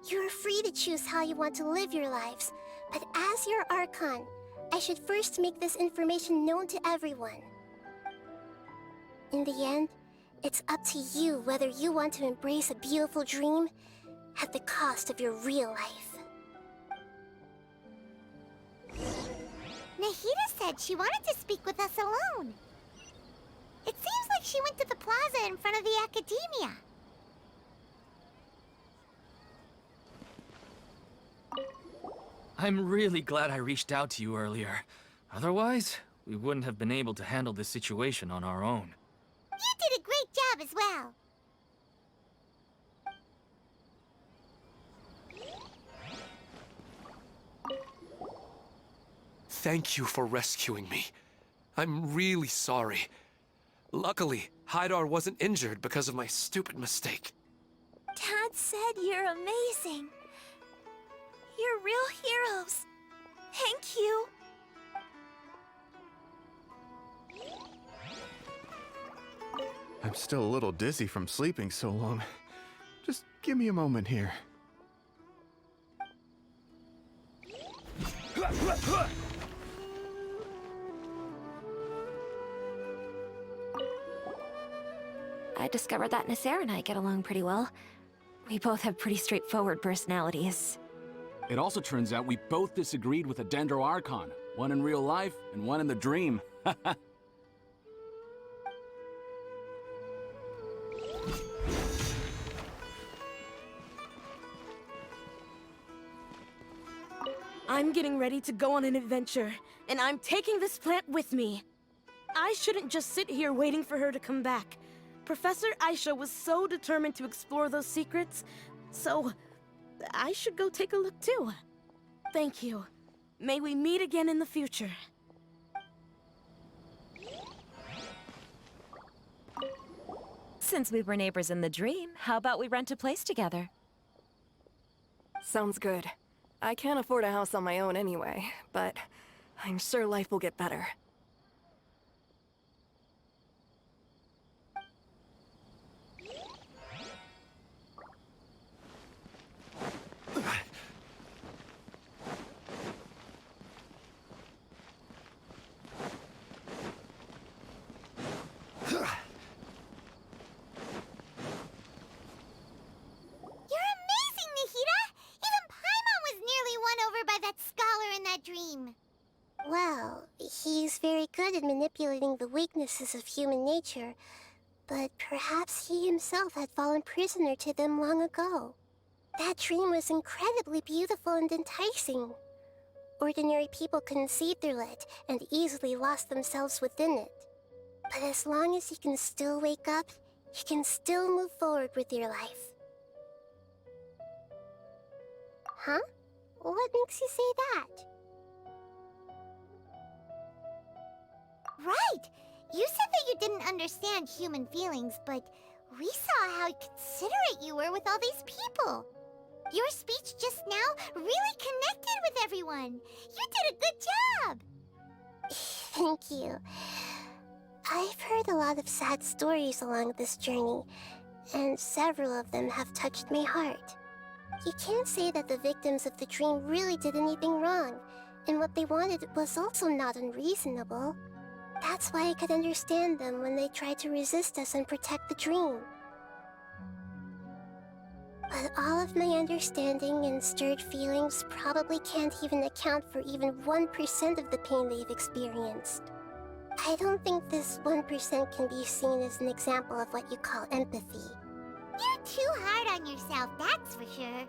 You're free to choose how you want to live your lives, but as your Archon, I should first make this information known to everyone. In the end, it's up to you whether you want to embrace a beautiful dream at the cost of your real life. Nahida said she wanted to speak with us alone. It seems like she went to the plaza in front of the academia. I'm really glad I reached out to you earlier. Otherwise, we wouldn't have been able to handle this situation on our own. You did a great job as well. thank you for rescuing me. I'm really sorry. Luckily, Hydar wasn't injured because of my stupid mistake. Dad said you're amazing. You're real heroes. Thank you. I'm still a little dizzy from sleeping so long. Just give me a moment here. I discovered that Nasser and I get along pretty well. We both have pretty straightforward personalities. It also turns out we both disagreed with a Dendro Archon. One in real life, and one in the dream. I'm getting ready to go on an adventure, and I'm taking this plant with me. I shouldn't just sit here waiting for her to come back. Professor Aisha was so determined to explore those secrets, so I should go take a look too. Thank you. May we meet again in the future. Since we were neighbors in the dream, how about we rent a place together? Sounds good. I can't afford a house on my own anyway, but I'm sure life will get better. Well, he's very good at manipulating the weaknesses of human nature, but perhaps he himself had fallen prisoner to them long ago. That dream was incredibly beautiful and enticing. Ordinary people couldn't see through it and easily lost themselves within it. But as long as you can still wake up, you can still move forward with your life. Huh? What makes you say that? Right! You said that you didn't understand human feelings, but we saw how considerate you were with all these people. Your speech just now really connected with everyone. You did a good job! Thank you. I've heard a lot of sad stories along this journey, and several of them have touched my heart. You can't say that the victims of the dream really did anything wrong, and what they wanted was also not unreasonable. That's why I could understand them when they tried to resist us and protect the dream. But all of my understanding and stirred feelings probably can't even account for even 1% of the pain they've experienced. I don't think this 1% can be seen as an example of what you call empathy. You're too hard on yourself, that's for sure.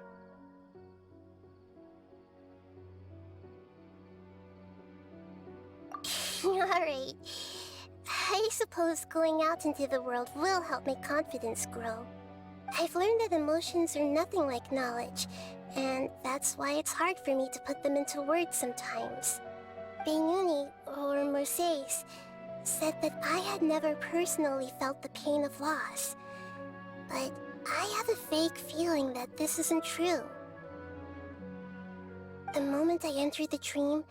Alright. I suppose going out into the world will help my confidence grow. I've learned that emotions are nothing like knowledge, and that's why it's hard for me to put them into words sometimes. Benuni, or Moses, said that I had never personally felt the pain of loss. But I have a vague feeling that this isn't true. The moment I entered the dream,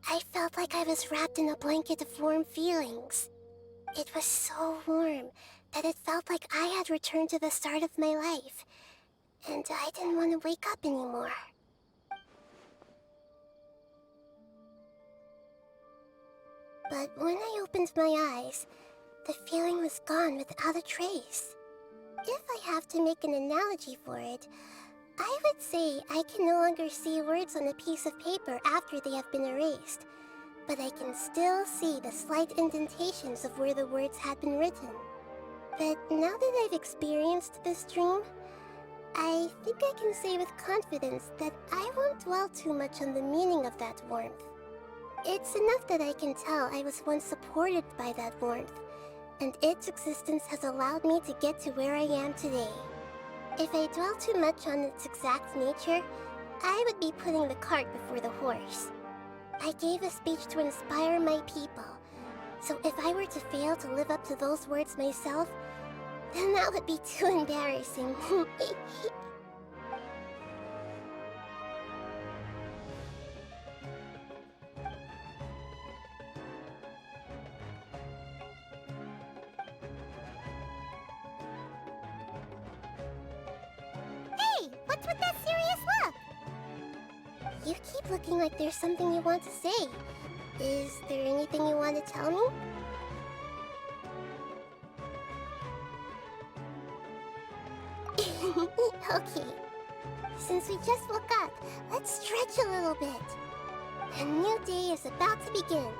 I felt like I was wrapped in a blanket of warm feelings. It was so warm that it felt like I had returned to the start of my life, and I didn't want to wake up anymore. But when I opened my eyes, the feeling was gone without a trace. If I have to make an analogy for it, I would say I can no longer see words on a piece of paper after they have been erased, but I can still see the slight indentations of where the words had been written. But now that I've experienced this dream, I think I can say with confidence that I won't dwell too much on the meaning of that warmth. It's enough that I can tell I was once supported by that warmth, and its existence has allowed me to get to where I am today. If I dwell too much on its exact nature, I would be putting the cart before the horse. I gave a speech to inspire my people. So if I were to fail to live up to those words myself, then that would be too embarrassing. Hey, what's with that serious look? You keep looking like there's something you want to say. Is there anything you want to tell me? Okay. Since we just woke up, let's stretch a little bit. A new day is about to begin.